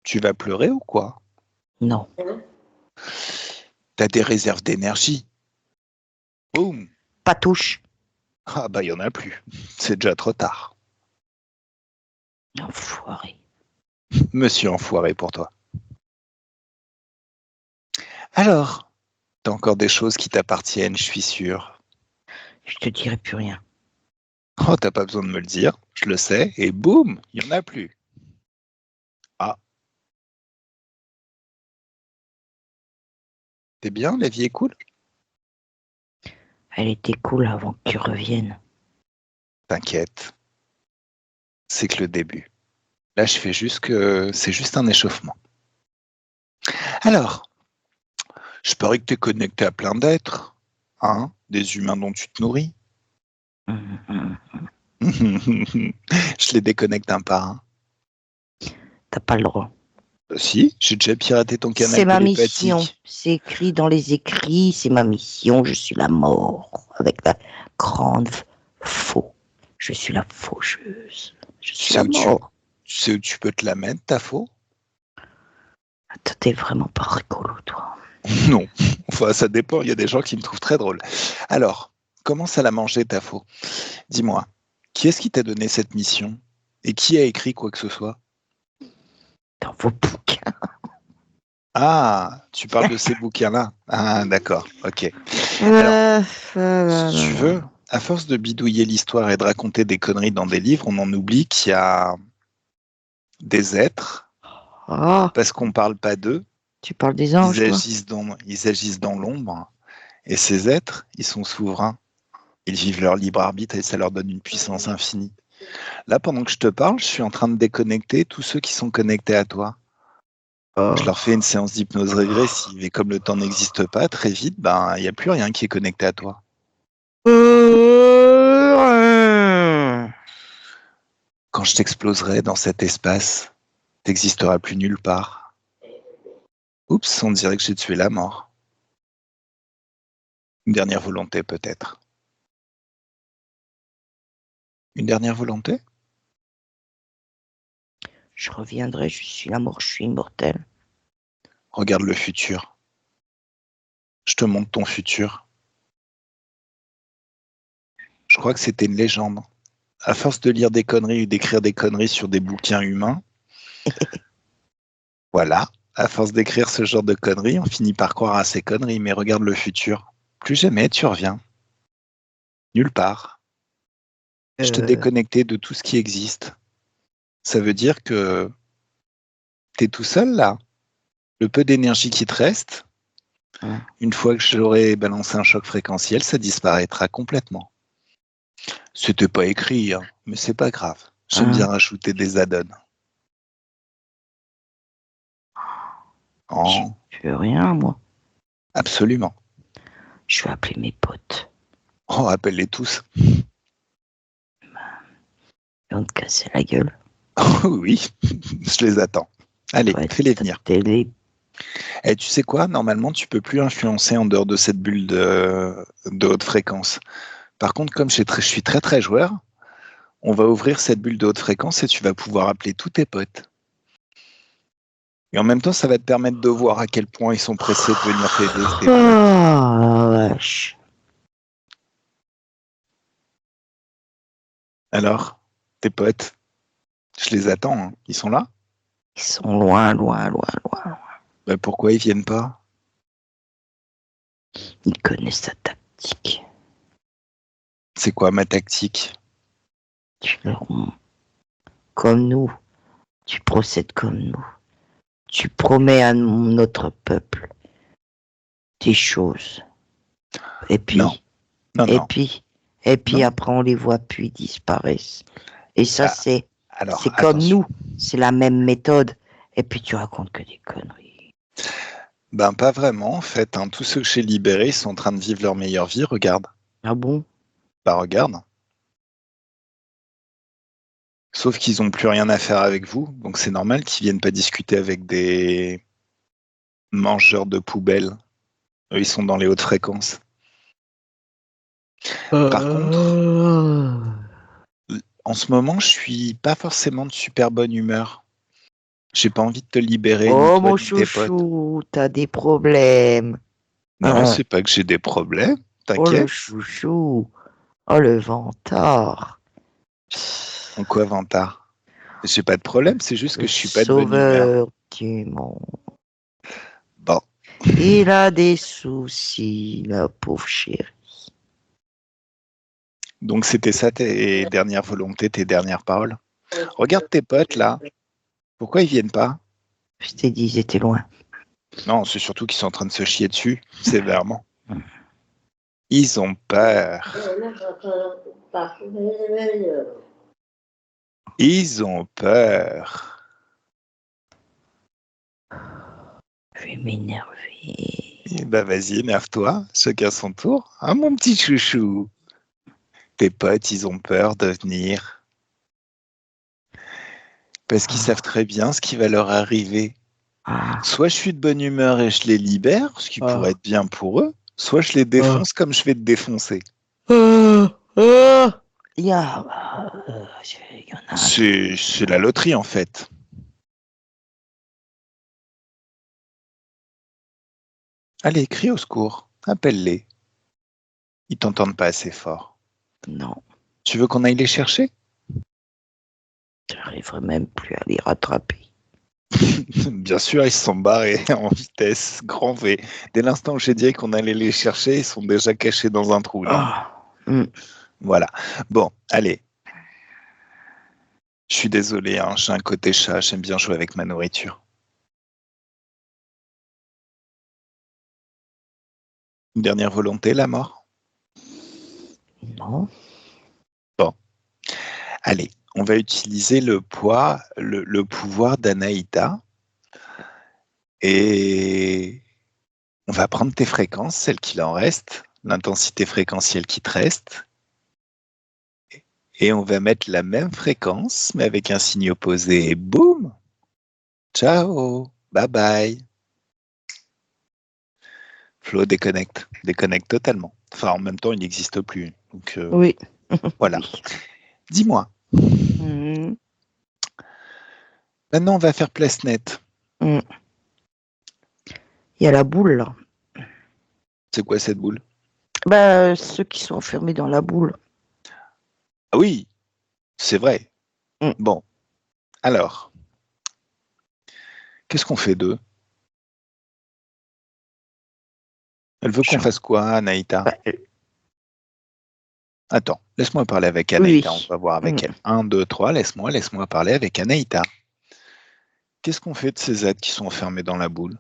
Tu vas pleurer ou quoi? Non. T'as des réserves d'énergie. Boum! Pas touche. Ah bah il n'y en a plus. C'est déjà trop tard. Enfoiré. Monsieur enfoiré pour toi. Alors, t'as encore des choses qui t'appartiennent, je suis sûr. Je te dirai plus rien. Oh, t'as pas besoin de me le dire, je le sais, et boum, il n'y en a plus. Ah. T'es bien, la vie est cool? Elle était cool avant que tu reviennes. T'inquiète, c'est que le début. Là, je fais juste que c'est juste un échauffement. Alors, je parie que t'es connecté à plein d'êtres, hein, des humains dont tu te nourris. Je les déconnecte un par un. T'as pas le droit. Si, j'ai déjà piraté ton canal C'est ma télépathique. mission. C'est écrit dans les écrits. C'est ma mission. Je suis la mort. Avec la grande faux. Je suis la faucheuse. Je suis la mort. Tu sais où tu peux te la mettre, ta faux? Attends, t'es vraiment pas rigolo, toi. Non. Enfin, ça dépend. Il y a des gens qui me trouvent très drôle. Alors, commence à la manger, ta faux. Dis-moi, qui est-ce qui t'a donné cette mission? Et qui a écrit quoi que ce soit? Dans vos bouquins. Ah, tu parles de ces bouquins-là. Ah, d'accord, ok. Alors, si tu veux, à force de bidouiller l'histoire et de raconter des conneries dans des livres, on en oublie qu'il y a des êtres, parce qu'on parle pas d'eux, Tu parles des anges, toi? Ils agissent dans l'ombre. Et ces êtres, ils sont souverains. Ils vivent leur libre arbitre et ça leur donne une puissance infinie. Là, pendant que je te parle, je suis en train de déconnecter tous ceux qui sont connectés à toi. Je leur fais une séance d'hypnose régressive et comme le temps n'existe pas, très vite, il n'y a plus rien qui est connecté à toi. Quand je t'exploserai dans cet espace, t'existeras plus nulle part. Oups, on dirait que j'ai tué la mort. Une dernière volonté, peut-être. Une dernière volonté? Je reviendrai, je suis la mort, je suis immortel. Regarde le futur. Je te montre ton futur. Je crois que c'était une légende. À force de lire des conneries ou d'écrire des conneries sur des bouquins humains, voilà, à force d'écrire ce genre de conneries, on finit par croire à ces conneries, mais regarde le futur. Plus jamais tu reviens. Nulle part. Je t'ai déconnecté de tout ce qui existe. Ça veut dire que t'es tout seul là. Le peu d'énergie qui te reste, une fois que j'aurai balancé un choc fréquentiel, ça disparaîtra complètement. C'était pas écrit, hein, mais c'est pas grave. J'aime bien rajouter des add-ons. Je veux rien, moi. Absolument. Je vais appeler mes potes. Oh, appelle-les tous. Ils vont te casser la gueule. Oui, je les attends. Allez, fais-les venir. Et tu sais quoi? Normalement, tu peux plus influencer en dehors de cette bulle de haute fréquence. Par contre, comme je suis très très joueur, on va ouvrir cette bulle de haute fréquence et tu vas pouvoir appeler tous tes potes. Et en même temps, ça va te permettre de voir à quel point ils sont pressés de venir t'aider, tes potes. Oh, vache. Alors, tes potes, je les attends, hein. Ils sont là? Ils sont loin, loin, loin, loin. Pourquoi ils viennent pas? Ils connaissent ta tactique. C'est quoi ma tactique? Comme nous, tu procèdes comme nous. Tu promets à notre peuple des choses. Et puis, après on les voit puis ils disparaissent. Et ça c'est comme nous, c'est la même méthode. Et puis tu racontes que des conneries. Pas vraiment en fait. Hein. Tous ceux que j'ai libérés sont en train de vivre leur meilleure vie. Regarde. Ah bon? Regarde. Sauf qu'ils n'ont plus rien à faire avec vous, donc c'est normal qu'ils viennent pas discuter avec des mangeurs de poubelles. Eux, ils sont dans les hautes fréquences. Par contre, en ce moment, je suis pas forcément de super bonne humeur. J'ai pas envie de te libérer. Oh mon chouchou, t'as des problèmes. Non, c'est pas que j'ai des problèmes. T'inquiète. Oh le chouchou. Oh le vantard. En quoi vantard? J'ai pas de problème, c'est juste que je suis pas de bonne humeur. Sauveur du monde. Bon. Il a des soucis, la pauvre chérie. Donc c'était ça tes dernières volontés, tes dernières paroles. Regarde tes potes là. Pourquoi ils viennent pas? Je t'ai dit, ils étaient loin. Non, c'est surtout qu'ils sont en train de se chier dessus, sévèrement. Ils ont peur. Ils ont peur. Je vais m'énerver. Vas-y, énerve-toi, chacun son tour. Ah, mon petit chouchou. Tes potes, ils ont peur de venir. Parce qu'ils savent très bien ce qui va leur arriver. Soit je suis de bonne humeur et je les libère, ce qui pourrait être bien pour eux, soit je les défonce comme je vais te défoncer. C'est la loterie en fait. Allez, crie au secours, appelle-les. Ils t'entendent pas assez fort. Non. Tu veux qu'on aille les chercher? J'arriverai même plus à les rattraper. Bien sûr, ils se sont barrés en vitesse, grand V. Dès l'instant où j'ai dit qu'on allait les chercher, ils sont déjà cachés dans un trou. Là. Voilà. Bon, allez. Je suis désolé, hein, j'ai un côté chat, j'aime bien jouer avec ma nourriture. Une dernière volonté, la mort? Non. Bon. Allez, on va utiliser le pouvoir d'Anaïta et on va prendre tes fréquences, celles qu'il en reste, l'intensité fréquentielle qui te reste, et on va mettre la même fréquence, mais avec un signe opposé, et boum! Ciao! Bye bye! Flo déconnecte totalement. Enfin, en même temps, il n'existe plus. Donc, Oui. voilà. Dis-moi, Mhm. maintenant, on va faire place nette. Il y a la boule, là. C'est quoi cette boule? Ceux qui sont enfermés dans la boule. Ah oui, c'est vrai. Mm. Bon, alors, qu'est-ce qu'on fait d'eux? Elle veut qu'on fasse quoi, Anaïta? Bah, Attends, laisse-moi parler avec oui. Anaïta, on va voir avec elle. 1, 2, 3, laisse-moi parler avec Anaïta. Qu'est-ce qu'on fait de ces êtres qui sont enfermés dans la boule?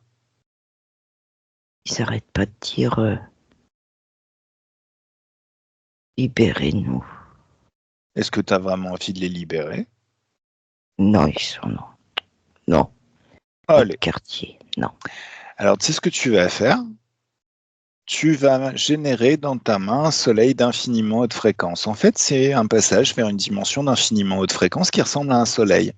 Ils n'arrêtent pas de dire libérez-nous. Est-ce que tu as vraiment envie de les libérer? Non, ils sont non. Non. Allez. Quartier, non. Alors, tu sais ce que tu vas faire? Tu vas générer dans ta main un soleil d'infiniment haute fréquence. En fait, c'est un passage vers une dimension d'infiniment haute fréquence qui ressemble à un soleil.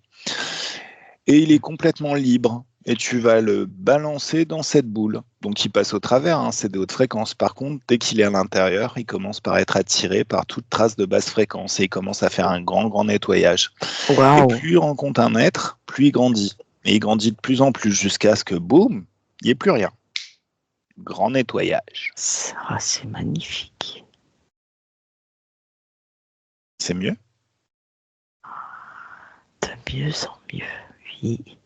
Et il est complètement libre. Et tu vas le balancer dans cette boule. Donc, il passe au travers, hein, c'est des hautes fréquences. Par contre, dès qu'il est à l'intérieur, il commence par être attiré par toute trace de basse fréquence. Et il commence à faire un grand nettoyage. Wow. Et plus il rencontre un être, plus il grandit. Et il grandit de plus en plus jusqu'à ce que, boum, il n'y ait plus rien. Grand nettoyage. C'est magnifique. C'est mieux? De mieux en mieux, oui.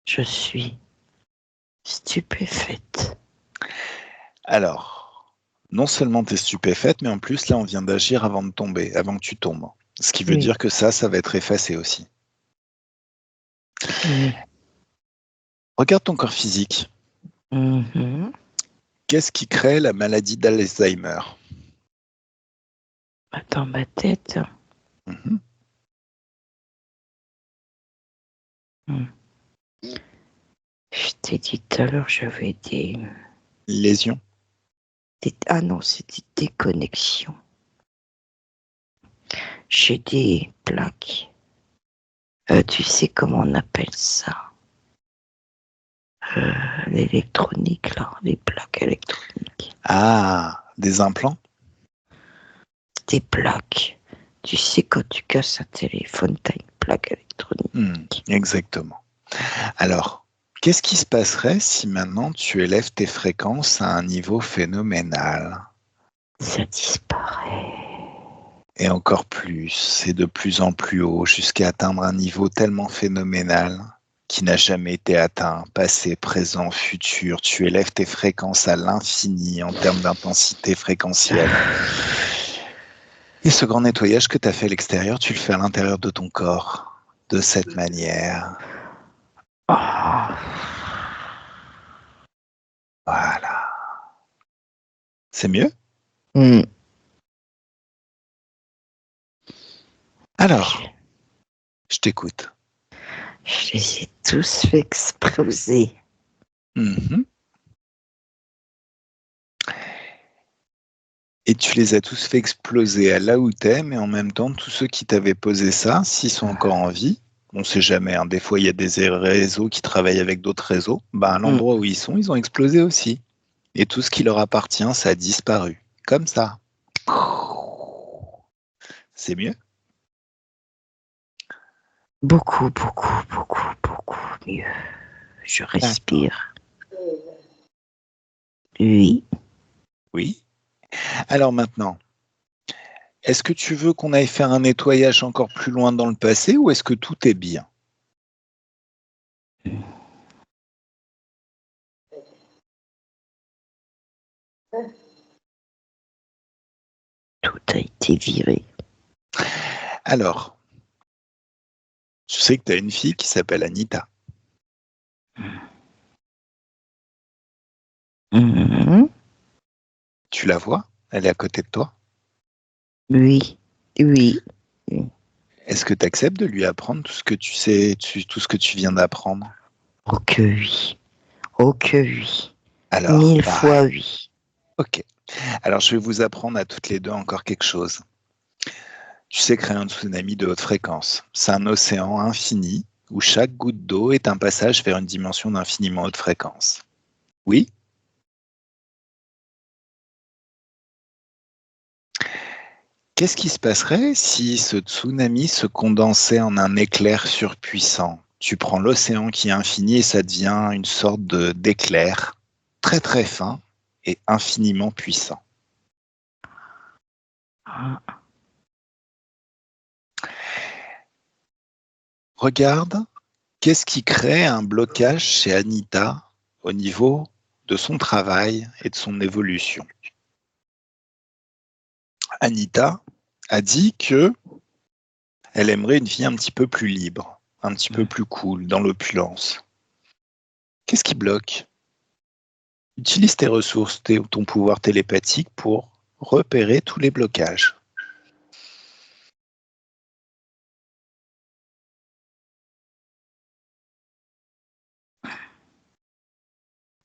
Je suis stupéfaite. Alors, non seulement tu es stupéfaite, mais en plus, là, on vient d'agir avant de tomber, avant que tu tombes. Ce qui veut dire que ça va être effacé aussi. Oui. Regarde ton corps physique. Qu'est-ce qui crée la maladie d'Alzheimer? Dans ma tête. Je t'ai dit tout à l'heure, j'avais des lésions. Ah non, c'est des déconnexions. J'ai des plaques. Tu sais comment on appelle ça? L'électronique, là, les plaques électroniques. Ah, des implants? Des plaques. Tu sais, quand tu casses un téléphone, tu as une plaque électronique. Exactement. Alors, qu'est-ce qui se passerait si maintenant tu élèves tes fréquences à un niveau phénoménal? Ça disparaît. Et encore plus, et de plus en plus haut, jusqu'à atteindre un niveau tellement phénoménal qui n'a jamais été atteint, passé, présent, futur. Tu élèves tes fréquences à l'infini en termes d'intensité fréquentielle. Et ce grand nettoyage que tu as fait à l'extérieur, tu le fais à l'intérieur de ton corps, de cette manière. Voilà. C'est mieux? Alors, je t'écoute. Je les ai tous fait exploser. Et tu les as tous fait exploser à là où t'es, mais en même temps, tous ceux qui t'avaient posé ça, s'ils sont encore en vie, on ne sait jamais, hein, des fois il y a des réseaux qui travaillent avec d'autres réseaux, à l'endroit où ils sont, ils ont explosé aussi. Et tout ce qui leur appartient, ça a disparu. Comme ça. C'est mieux? Beaucoup mieux. Je respire. Oui. Oui. Alors maintenant, est-ce que tu veux qu'on aille faire un nettoyage encore plus loin dans le passé ou est-ce que tout est bien? Tout a été viré. Alors, je sais que tu as une fille qui s'appelle Anita. Mhm. Tu la vois? Elle est à côté de toi? Oui, oui. Est-ce que tu acceptes de lui apprendre tout ce que tu sais, tout ce que tu viens d'apprendre? Oh que oui. Oh que oui. Alors, 1000 pareil. fois oui. Ok. Alors, je vais vous apprendre à toutes les deux encore quelque chose. Tu sais créer un tsunami de haute fréquence. C'est un océan infini où chaque goutte d'eau est un passage vers une dimension d'infiniment haute fréquence. Oui? Qu'est-ce qui se passerait si ce tsunami se condensait en un éclair surpuissant? Tu prends l'océan qui est infini et ça devient une sorte d'éclair très très fin et infiniment puissant. Regarde, qu'est-ce qui crée un blocage chez Anita au niveau de son travail et de son évolution? Anita a dit que elle aimerait une vie un petit peu plus libre, un petit peu plus cool, dans l'opulence. Qu'est-ce qui bloque? Utilise tes ressources, ton pouvoir télépathique pour repérer tous les blocages.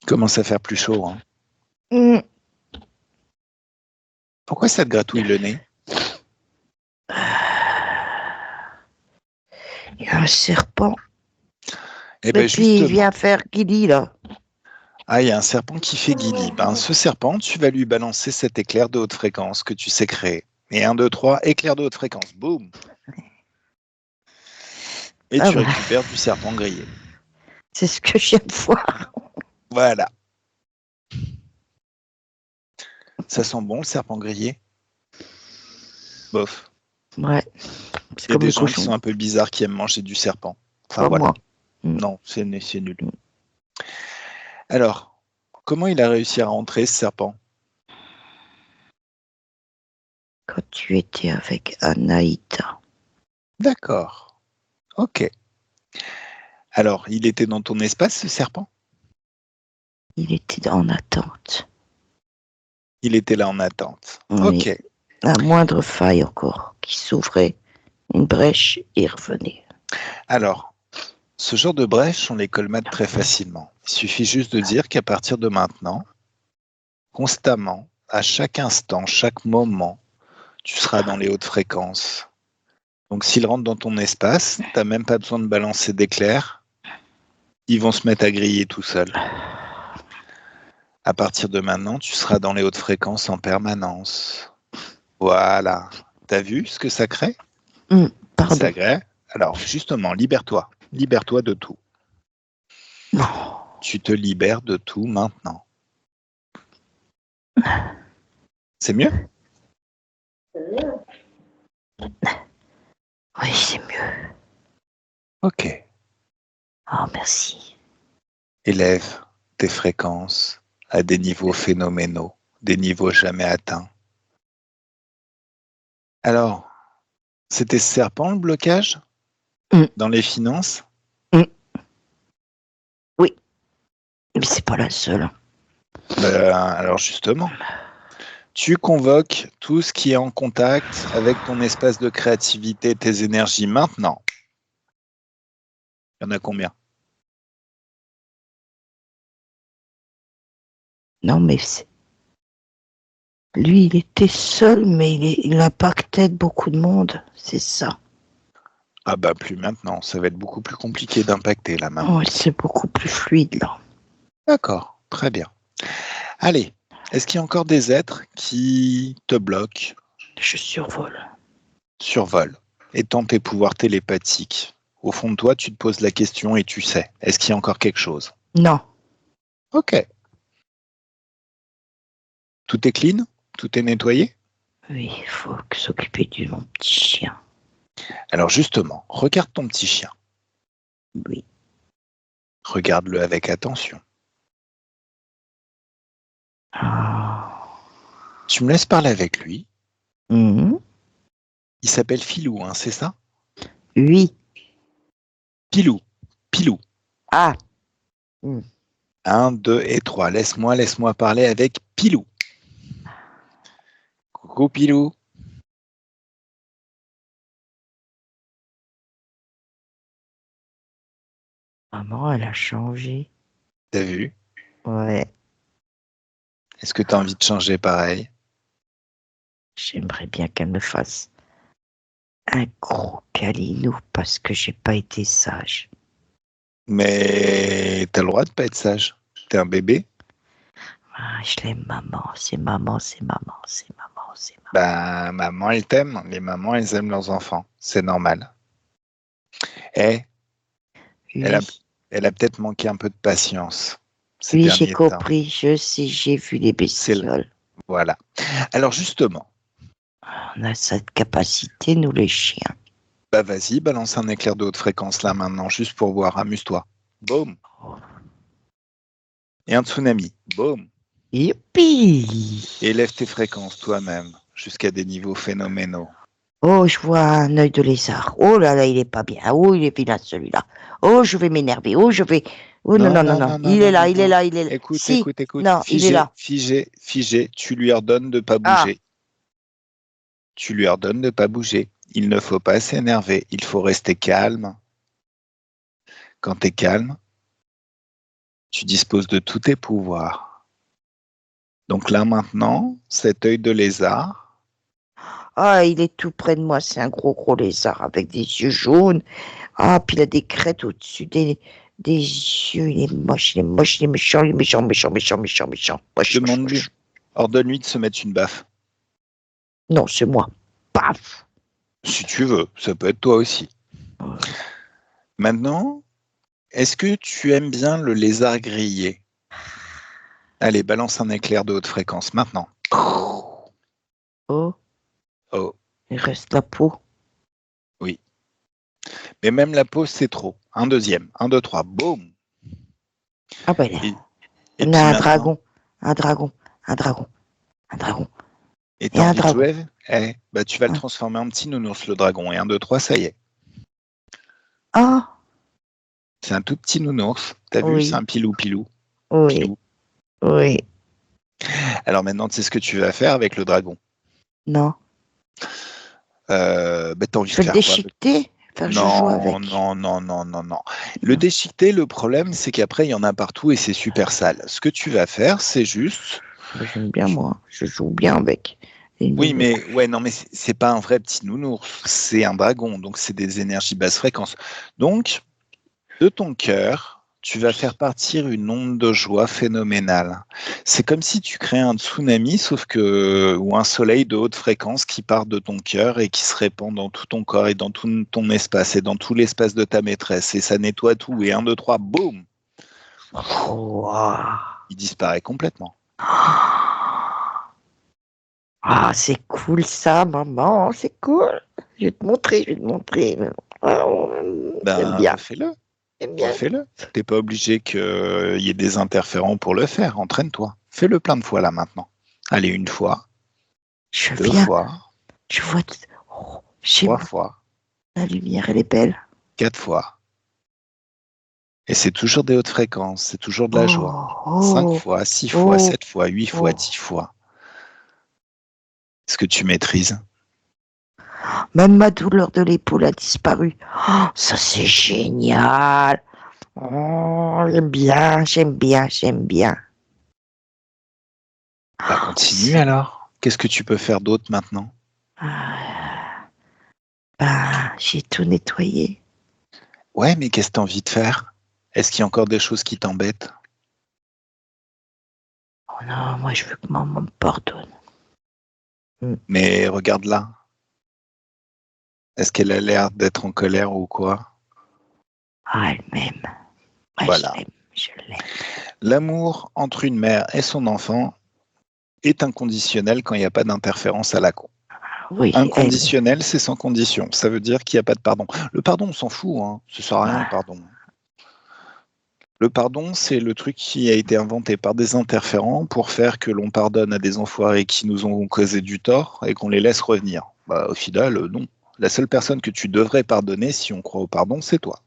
Commence à faire plus chaud. Hein. Mm. Pourquoi ça te gratouille le nez? Il y a un serpent. Eh Et bien puis il justement, vient faire Guidi là. il y a un serpent qui fait guili. Ben, ce serpent, tu vas lui balancer cet éclair de haute fréquence que tu sais créer. Et 1, 2, 3, éclair de haute fréquence. Boum! Et Ah tu bah, récupères du serpent grillé. c'est ce que je viens de voir. Voilà. Ça sent bon le serpent grillé? Bof. Ouais, c'est Il y a comme des le gens qui cochon. sont un peu bizarres qui aiment manger du serpent. Enfin Pas voilà. moi. Mm. Non, c'est nul. Alors, comment il a réussi à rentrer ce serpent? Quand tu étais avec Anaïta. D'accord. Ok. Alors, il était dans ton espace, ce serpent? Il était en attente. Il était là en attente. Oui. Ok. La moindre faille encore qui s'ouvrait, une brèche, il revenait. Alors, ce genre de brèche, on les colmate très facilement. Il suffit juste de dire qu'à partir de maintenant, constamment, à chaque instant, chaque moment, tu seras dans les hautes fréquences. Donc, s'il rentre dans ton espace, tu n'as même pas besoin de balancer d'éclairs. Ils vont se mettre à griller tout seuls. À partir de maintenant, tu seras dans les hautes fréquences en permanence. Voilà. T'as vu ce que ça crée? C'est Pardon. agréable. Alors, justement, libère-toi. Libère-toi de tout. Non. Tu te libères de tout maintenant. C'est mieux? Oui, c'est mieux. Ok. Oh, merci. Élève tes fréquences à des niveaux phénoménaux, des niveaux jamais atteints. Alors, c'était ce serpent le blocage dans les finances? Oui, mais c'est pas la seule. Alors justement, tu convoques tout ce qui est en contact avec ton espace de créativité, tes énergies maintenant. Il y en a combien? Non, mais lui, il était seul, mais il impactait beaucoup de monde. C'est ça. Ah bah plus maintenant, ça va être beaucoup plus compliqué d'impacter là maintenant. Ouais, c'est beaucoup plus fluide, là. D'accord, très bien. Allez, est-ce qu'il y a encore des êtres qui te bloquent, Je survole. survolent, étant tes pouvoirs télépathiques? Au fond de toi, tu te poses la question et tu sais, est-ce qu'il y a encore quelque chose? Non. Ok. Tout est clean? Tout est nettoyé? Oui, il faut s'occuper de mon petit chien. Alors justement, regarde ton petit chien. Oui. Regarde-le avec attention. Oh. Tu me laisses parler avec lui. Mhm. Il s'appelle Filou, hein, c'est ça? Oui. Pilou. Pilou. Ah. Mm. 1, 2 et 3. Laisse-moi parler avec Pilou. Coucou Pilou. Maman, elle a changé. T'as vu? Ouais, Est-ce que tu as envie de changer pareil? j'aimerais bien qu'elle me fasse un gros câlinou parce que j'ai pas été sage. Mais t'as le droit de pas être sage. T'es un bébé. Ah, je l'aime, maman. C'est maman, c'est maman, c'est maman, c'est maman. Bah, maman, elle t'aime. Les mamans, elles aiment leurs enfants. C'est normal. Eh, elle a, Oui, elle a peut-être manqué un peu de patience ces oui, j'ai derniers temps. compris. Je sais, j'ai vu les C'est bestioles. voilà. Alors justement, On a cette capacité, nous les chiens. bah vas-y, balance un éclair de haute fréquence là maintenant, juste pour voir. Amuse-toi. Boum. Oh. Et un tsunami. Boum. Youpi! Élève tes fréquences toi-même jusqu'à des niveaux phénoménaux. Oh, je vois un œil de lézard. Oh là là, il est pas bien. Oh, il est vilain celui-là. Oh, je vais m'énerver. Oh, je vais. Oh non, Non, non, non, non, non. non, non, Il est non, là, non, il est non. là, il est là. Écoute, Si. écoute, écoute. Non, il est Figé, là. figé, figé. Tu lui ordonnes de pas Ah, bouger. Tu lui ordonnes de pas bouger. Il ne faut pas s'énerver. Il faut rester calme. Quand tu es calme, tu disposes de tous tes pouvoirs. Donc là maintenant, cet œil de lézard, ah, il est tout près de moi. C'est un gros, gros lézard avec des yeux jaunes. Ah, puis il a des crêtes au-dessus des yeux. Il est moche, il est moche, il est méchant, il est méchant, méchant, méchant, méchant, méchant. Moche, moche, demande-lui, moche. ordonne-lui de se mettre une baffe. Non, c'est moi. Paf! Si tu veux, ça peut être toi aussi. Maintenant, est-ce que tu aimes bien le lézard grillé? Allez, balance un éclair de haute fréquence maintenant. Oh, Oh, il reste la peau. oui. Mais même la pause, c'est trop. Un deuxième. 1, 2, 3. Boum. Ah ben là. Et, et On a puis un maintenant, dragon, un dragon, un dragon, un dragon et et t'as un envie de dragon. jouer? Eh, bah tu vas le Hein. transformer en petit nounours, le dragon. Et 1, 2, 3, ça y est. Ah, C'est un tout petit nounours. T'as vu? C'est oui, un pilou-pilou. oui, Pilou. oui. Alors maintenant, tu sais ce que tu vas faire avec le dragon. Non. Bah, t'as envie Je de vais le faire quoi? déchiqueter, faire joujou Non, avec. non, non, non, non, non. Le Non. déchiqueté, le problème, c'est qu'après, il y en a partout et c'est super sale. Ce que tu vas faire, c'est juste. Ben, j'aime bien moi, je joue bien avec les Oui, nounours. mais ouais, non, mais c'est pas un vrai petit nounours, c'est un dragon, donc c'est des énergies basse fréquence. Donc, de ton cœur, tu vas faire partir une onde de joie phénoménale. C'est comme si tu créais un tsunami, sauf que ou un soleil de haute fréquence qui part de ton cœur et qui se répand dans tout ton corps et dans tout ton espace et dans tout l'espace de ta maîtresse et ça nettoie tout. Et 1, 2, 3, boum, Ouah. il disparaît complètement. Ah, c'est cool ça, maman, c'est cool. Je vais te montrer, je vais te montrer. Oh, j'aime Ben, bien, refais-le. j'aime bien. Refais-le. T'es pas obligé qu'il y ait des interférents pour le faire. Entraîne-toi. Fais-le plein de fois là maintenant. Allez, une fois, Je 2 viens, fois, je vois oh, chez 3 moi, fois, la lumière, elle est belle. 4 fois. Et c'est toujours des hautes fréquences, c'est toujours de la joie. Oh, 5 oh, fois, 6 fois, oh, 7 fois, 8 fois, oh. 10 fois. Est-ce que tu maîtrises? Même ma douleur de l'épaule a disparu. Oh, ça c'est génial. Oh, j'aime bien, j'aime bien, j'aime bien. Bah Oh, continue alors. Qu'est-ce que tu peux faire d'autre maintenant? J'ai tout nettoyé. Ouais, mais qu'est-ce que tu as envie de faire? Est-ce qu'il y a encore des choses qui t'embêtent? Oh non, moi je veux que maman me pardonne. Mais regarde là. Est-ce qu'elle a l'air d'être en colère ou quoi? Ah, elle m'aime. Ouais, Voilà. je l'aime. L'amour entre une mère et son enfant est inconditionnel quand il n'y a pas d'interférence à la con. Oui, Inconditionnel, c'est sans condition. Ça veut dire qu'il n'y a pas de pardon. Le pardon, on s'en fout. Hein. Ça sert à rien, le pardon. Le pardon, c'est le truc qui a été inventé par des interférents pour faire que l'on pardonne à des enfoirés qui nous ont causé du tort et qu'on les laisse revenir. Bah, au final, non. La seule personne que tu devrais pardonner, si on croit au pardon, c'est toi.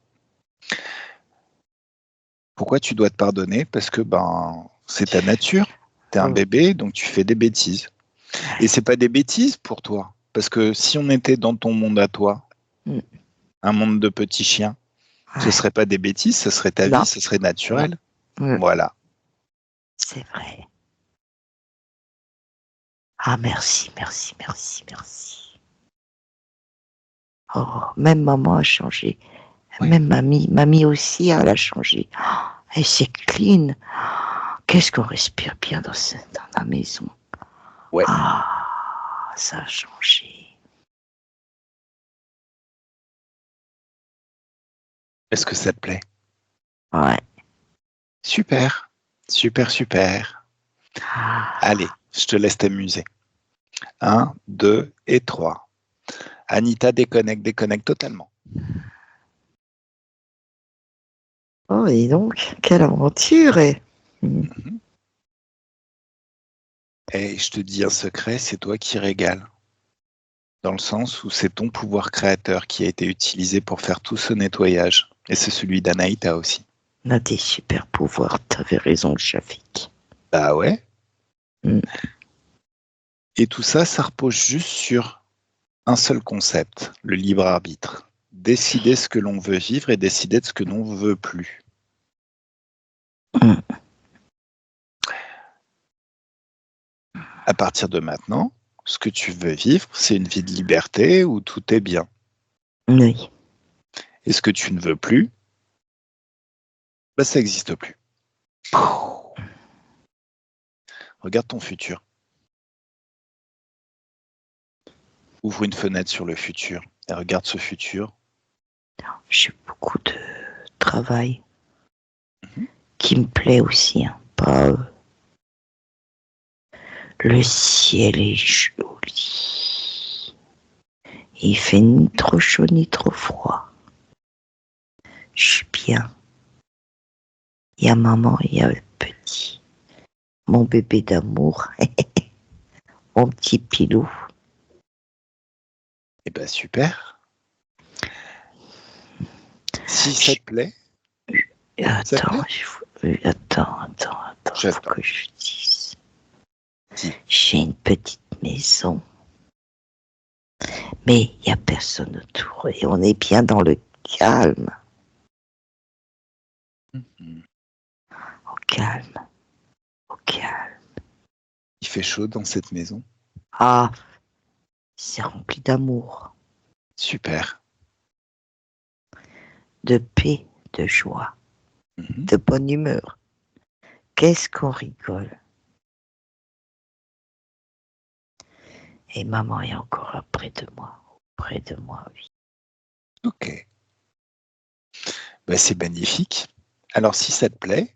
Pourquoi tu dois te pardonner? Parce que c'est ta nature. Tu es un bébé, donc tu fais des bêtises. Et c'est pas des bêtises pour toi. Parce que si on était dans ton monde à toi, un monde de petits chiens, ce serait pas des bêtises, ce serait ta vie, ce serait naturel. Voilà. C'est vrai. Ah, merci, merci, merci, merci. Oh, même maman a changé. Oui. Même mamie aussi, elle a changé. Oh, elle c'est clean. Qu'est-ce qu'on respire bien dans la maison. Ouais. Ah, ça a changé. Est-ce que ça te plaît? Ouais. Super, super, super. Allez, je te laisse t'amuser. 1, 2 et 3. Anita déconnecte totalement. Oh, et donc, quelle aventure! Et je te dis un secret, c'est toi qui régales. Dans le sens où c'est ton pouvoir créateur qui a été utilisé pour faire tout ce nettoyage. Et c'est celui d'Anaïta aussi. On a des super pouvoirs, t'avais raison, Shafik. Bah ouais. Et tout ça, ça repose juste sur un seul concept, le libre arbitre. Décider ce que l'on veut vivre et décider de ce que l'on ne veut plus. À partir de maintenant, ce que tu veux vivre, c'est une vie de liberté où tout est bien. Oui. Et ce que tu ne veux plus, ça n'existe plus. Regarde ton futur. Ouvre une fenêtre sur le futur et regarde ce futur. J'ai beaucoup de travail qui me plaît aussi. Pas, le ciel est joli. Il fait ni trop chaud ni trop froid. Je suis bien. Il y a maman, il y a le petit. Mon bébé d'amour. Mon petit pilou. Eh ben super. Si ça te plaît. Attends, faut que je dise. J'ai une petite maison. Mais il n'y a personne autour et on est bien dans le calme. Au calme. Au calme. Il fait chaud dans cette maison. Ah, c'est rempli d'amour. Super. De paix, de joie, de bonne humeur. Qu'est-ce qu'on rigole. Et maman est encore près de moi. Près de moi, oui. Ok. C'est magnifique. Alors, si ça te plaît,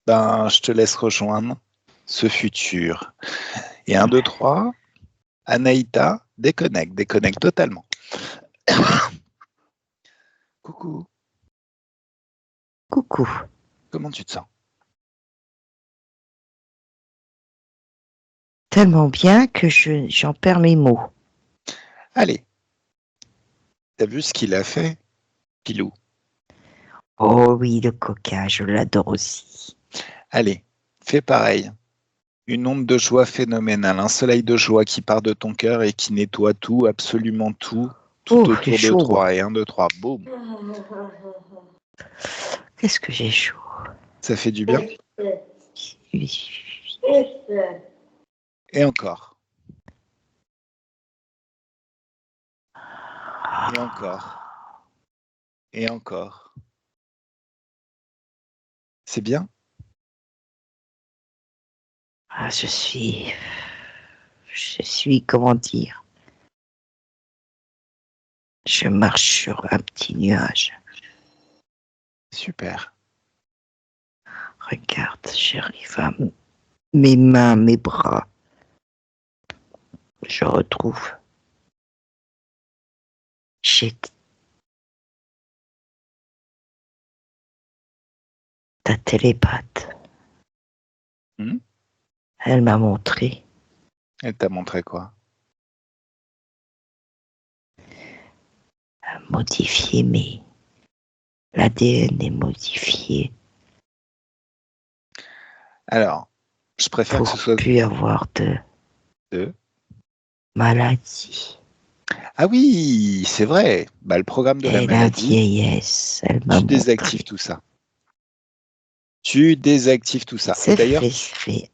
je te laisse rejoindre ce futur. Et 1, 2, 3, Anaïta, déconnecte totalement. Coucou. Coucou. Comment tu te sens? Tellement bien que j'en perds mes mots. Allez. T'as vu ce qu'il a fait, Pilou? Oh oui, le coquin, je l'adore aussi. Allez, fais pareil. Une onde de joie phénoménale, un soleil de joie qui part de ton cœur et qui nettoie tout, absolument tout autour de toi. Et 1, 2, 3, boum. Qu'est-ce que j'ai chaud? Ça fait du bien? Et encore. Et encore. Et encore. C'est bien? Ah, je suis, comment dire? Je marche sur un petit nuage. Super. Regarde, j'arrive à mes mains, mes bras. Je retrouve. J'ai ta télépathe. Elle m'a montré. Elle t'a montré quoi? Modifier l'ADN est modifié Alors, je préfère que ce pour soit plus avoir de... maladie. Ah oui, c'est vrai. Bah, le programme de la Et la maladie, vieillesse, elle m'a tu désactives montré. tout ça. Tu désactives tout ça. Et C'est d'ailleurs, fait, tu c'est fait.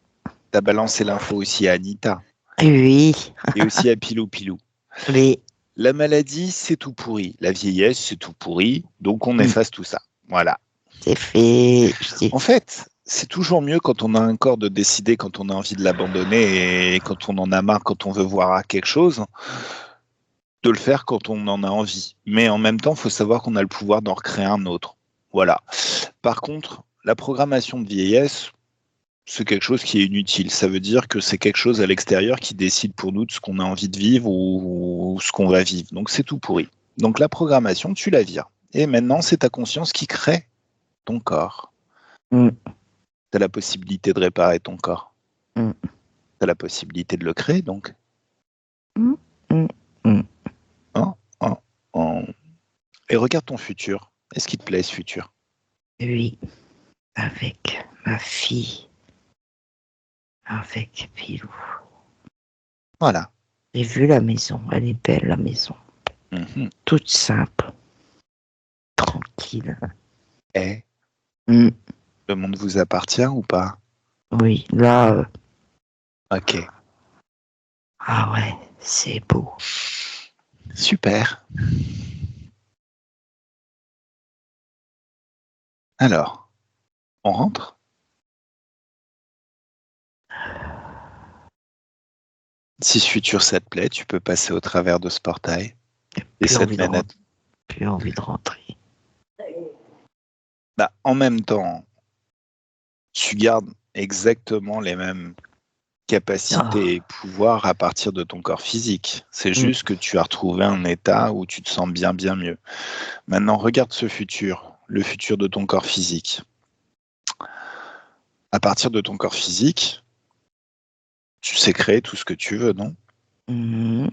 as balancé l'info aussi à Anita Oui, et aussi à Pilou Pilou. oui. La maladie, c'est tout pourri. La vieillesse, c'est tout pourri. Donc, on efface tout ça. Voilà. C'est fait. En fait, c'est toujours mieux quand on a un corps de décider, quand on a envie de l'abandonner et quand on en a marre, quand on veut voir quelque chose, de le faire quand on en a envie. Mais en même temps, il faut savoir qu'on a le pouvoir d'en recréer un autre. Voilà. Par contre, la programmation de vieillesse, c'est quelque chose qui est inutile. Ça veut dire que c'est quelque chose à l'extérieur qui décide pour nous de ce qu'on a envie de vivre ou ce qu'on va vivre. Donc c'est tout pourri. Donc la programmation, tu la vires. Et maintenant, c'est ta conscience qui crée ton corps. Mm. Tu as la possibilité de réparer ton corps. Mm. Tu as la possibilité de le créer, donc. Mm. Mm. Mm. Hein, hein, hein. Et regarde ton futur. Est-ce qu'il te plaît, ce futur? Oui, avec ma fille, avec Pilou. Voilà. J'ai vu la maison, elle est belle la maison. Mhm. Toute simple, tranquille. Et Mm. le monde vous appartient ou pas? Oui, là, Ok. ah ouais, c'est beau. Super. Alors, on rentre? Si ce futur ça te plaît, tu peux passer au travers de ce portail. Et Plus ça envie te de mène à... rentrer. Plus envie de rentrer. Bah, en même temps, tu gardes exactement les mêmes capacités et Ah. pouvoirs à partir de ton corps physique. C'est Mm. juste que tu as retrouvé un état où tu te sens bien, bien mieux. Maintenant, regarde ce futur, le futur de ton corps physique. À partir de ton corps physique, tu sais créer tout ce que tu veux, non? Mm.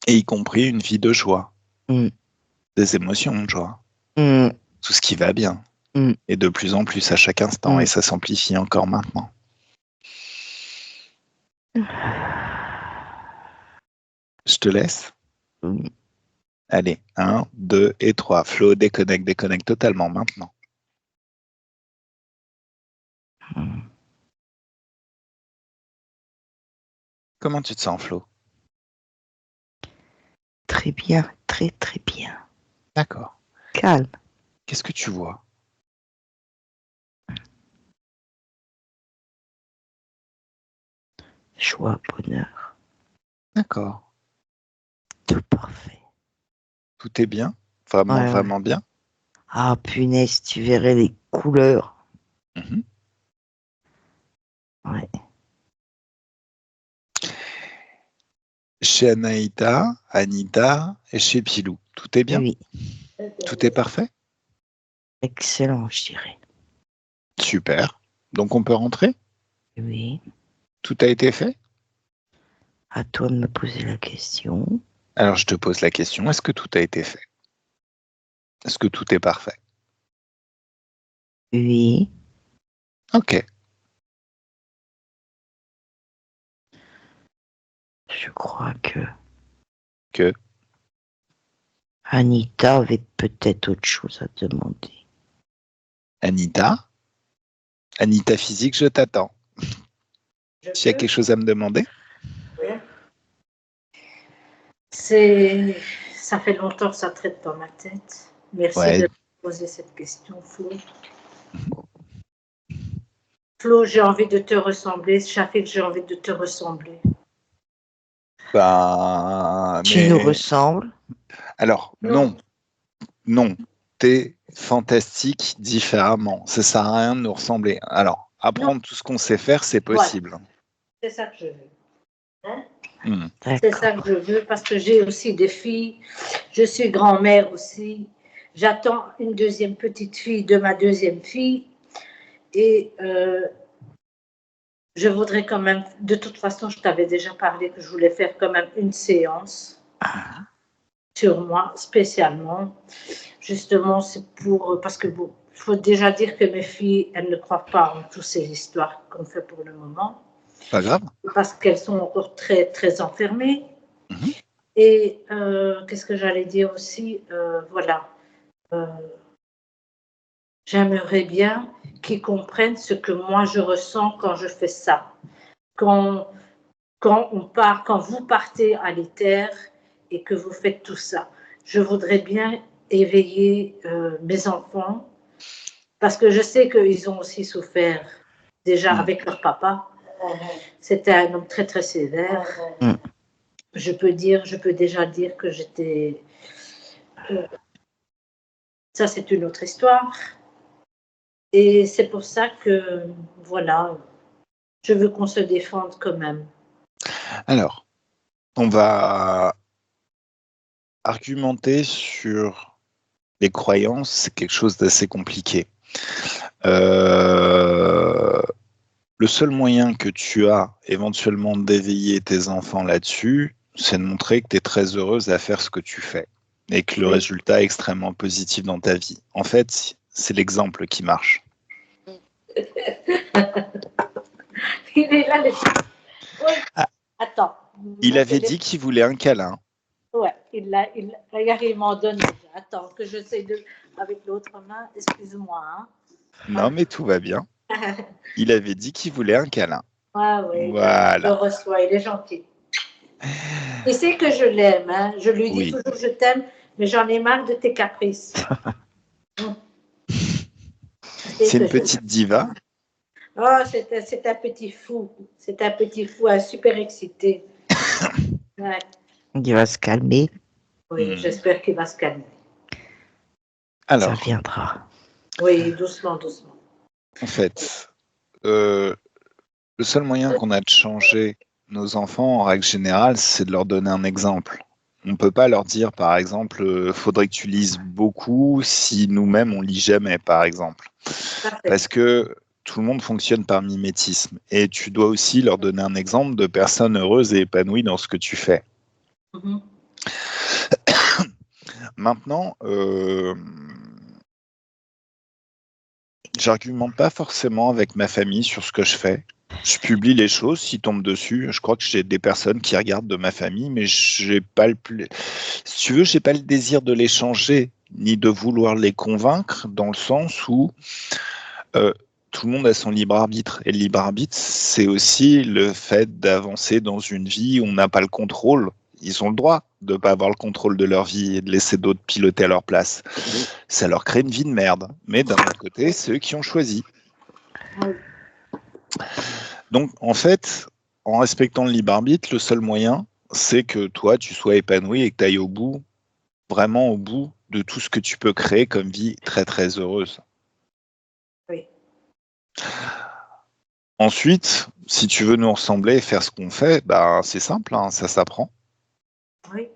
Et y compris une vie de joie, Mm. des émotions de joie, Mm. tout ce qui va bien. Mm. Et de plus en plus à chaque instant, Mm. et ça s'amplifie encore maintenant. Je te laisse. Mm. Allez, 1, 2 et 3. Flo, déconnecte, déconnecte totalement maintenant. Mm. Comment tu te sens, Flo? Très bien, très très bien. D'accord. Calme. Qu'est-ce que tu vois? Joie, bonheur. D'accord. Tout parfait. Tout est bien? Vraiment, Ouais, ouais. vraiment bien? Ah, punaise, tu verrais les couleurs. Mhm. Ouais. Chez Anaïta, Anita et chez Pilou. Tout est bien? Oui, Tout est parfait? excellent, je dirais. Super. Donc on peut rentrer? Oui. Tout a été fait? À toi de me poser la question. Alors je te pose la question, est-ce que tout a été fait? Est-ce que tout est parfait? Oui. Ok. Je crois que Que Anita avait peut-être autre chose à demander. Anita? Anita physique, je t'attends. Tu as quelque chose à me demander? Ça fait longtemps que ça traite dans ma tête. Merci Ouais. de poser cette question, Flo. Flo, j'ai envie de te ressembler. Chaque j'ai envie de te ressembler. Bah, Tu nous mais ressembles. alors Non, non, t'es fantastique différemment. Ça sert à rien de nous ressembler. Alors, non, apprendre tout ce qu'on sait faire, c'est voilà, possible. c'est ça que je veux. Hein? Hmm. C'est ça que je veux parce que j'ai aussi des filles. Je suis grand-mère aussi. J'attends une deuxième petite fille de ma deuxième fille. Et je voudrais quand même, de toute façon, je t'avais déjà parlé que je voulais faire quand même une séance Ah, sur moi spécialement. justement, c'est parce que bon, il faut déjà dire que mes filles, elles ne croient pas en toutes ces histoires qu'on fait pour le moment. Pas grave. Parce qu'elles sont encore très, très enfermées. Mhm. Et qu'est-ce que j'allais dire aussi, voilà. J'aimerais bien qu'ils comprennent ce que moi je ressens quand je fais ça. Quand vous partez à l'éther et que vous faites tout ça. Je voudrais bien éveiller mes enfants parce que je sais qu'ils ont aussi souffert déjà avec leur papa. C'était un homme très, très sévère. Je peux déjà dire que j'étais... ça, c'est une autre histoire. Et c'est pour ça que, voilà, je veux qu'on se défende quand même. Alors, on va argumenter sur les croyances, c'est quelque chose d'assez compliqué. Le seul moyen que tu as éventuellement d'éveiller tes enfants là-dessus, c'est de montrer que tu es très heureuse à faire ce que tu fais et que le résultat est extrêmement positif dans ta vie. En fait, c'est l'exemple qui marche. Il est là, oui. Attends. Il avait dit qu'il voulait un câlin. Ouais, regarde, il m'en donne déjà. Attends, que je sais avec l'autre main, excuse-moi. Hein. Non, mais tout va bien. Il avait dit qu'il voulait un câlin. Ah oui, voilà. Je le reçois, il est gentil. Il sait que je l'aime, hein. Je lui dis toujours je t'aime, mais j'en ai marre de tes caprices. C'est une petite diva. Oh, c'est un petit fou. C'est un petit fou, un super excité. Ouais. Il va se calmer. Oui, j'espère qu'il va se calmer. Alors, ça viendra. Oui, doucement, doucement. En fait, le seul moyen qu'on a de changer nos enfants, en règle générale, c'est de leur donner un exemple. On ne peut pas leur dire, par exemple, faudrait que tu lises beaucoup si nous-mêmes on lit jamais, par exemple. Parce que tout le monde fonctionne par mimétisme. Et tu dois aussi leur donner un exemple de personnes heureuses et épanouies dans ce que tu fais. Mm-hmm. Maintenant, j'argumente pas forcément avec ma famille sur ce que je fais. Je publie les choses, s'ils tombent dessus. Je crois que j'ai des personnes qui regardent de ma famille, mais j'ai pas si tu veux, j'ai pas le désir de les changer, ni de vouloir les convaincre, dans le sens où tout le monde a son libre arbitre. Et le libre arbitre, c'est aussi le fait d'avancer dans une vie où on n'a pas le contrôle. Ils ont le droit de ne pas avoir le contrôle de leur vie et de laisser d'autres piloter à leur place. Ça leur crée une vie de merde. Mais d'un autre côté, c'est eux qui ont choisi. Donc, en fait, en respectant le libre arbitre, le seul moyen, c'est que toi, tu sois épanoui et que tu ailles au bout, vraiment au bout de tout ce que tu peux créer comme vie très, très heureuse. Oui. Ensuite, si tu veux nous ressembler et faire ce qu'on fait, bah, c'est simple, hein, ça s'apprend. Oui.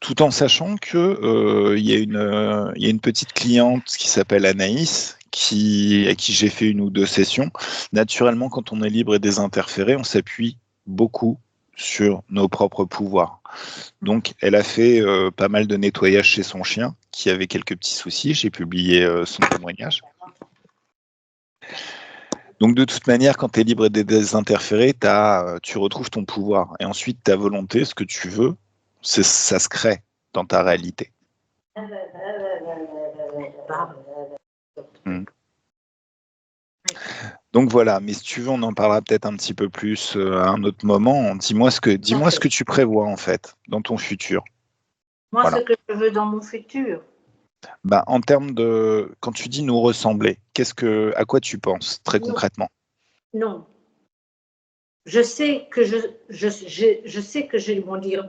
Tout en sachant que y a une petite cliente qui s'appelle Anaïs, à qui j'ai fait 1 ou 2 sessions. Naturellement, quand on est libre et désinterféré, on s'appuie beaucoup sur nos propres pouvoirs. Donc, elle a fait pas mal de nettoyage chez son chien, qui avait quelques petits soucis. J'ai publié son témoignage. Donc, de toute manière, quand tu es libre et désinterféré, tu retrouves ton pouvoir. Et ensuite, ta volonté, ce que tu veux, ça se crée dans ta réalité. Donc voilà, mais si tu veux, on en parlera peut-être un petit peu plus à un autre moment. Dis-moi ce que tu prévois en fait dans ton futur. Moi, voilà. Ce que je veux dans mon futur. Ben, en termes de, quand tu dis nous ressembler, à quoi tu penses très concrètement? Non. Je sais que je sais que j'ai mon libre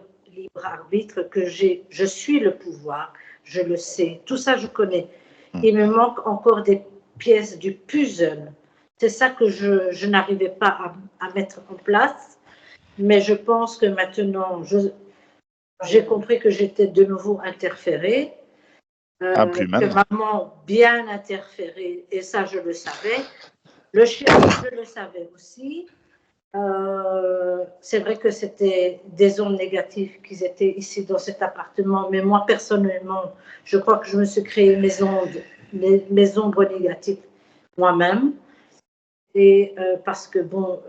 arbitre, que je suis le pouvoir, je le sais. Tout ça, je connais. Il me manque encore des pièces du puzzle. C'est ça que je n'arrivais pas à mettre en place. Mais je pense que maintenant, j'ai compris que j'étais de nouveau interférée. Que maman bien interférée, et ça, je le savais. Le chien, je le savais aussi. C'est vrai que c'était des ondes négatives qui étaient ici dans cet appartement, mais moi, personnellement, je crois que je me suis créé mes ondes, mes ombres négatives moi-même. Et parce que, bon,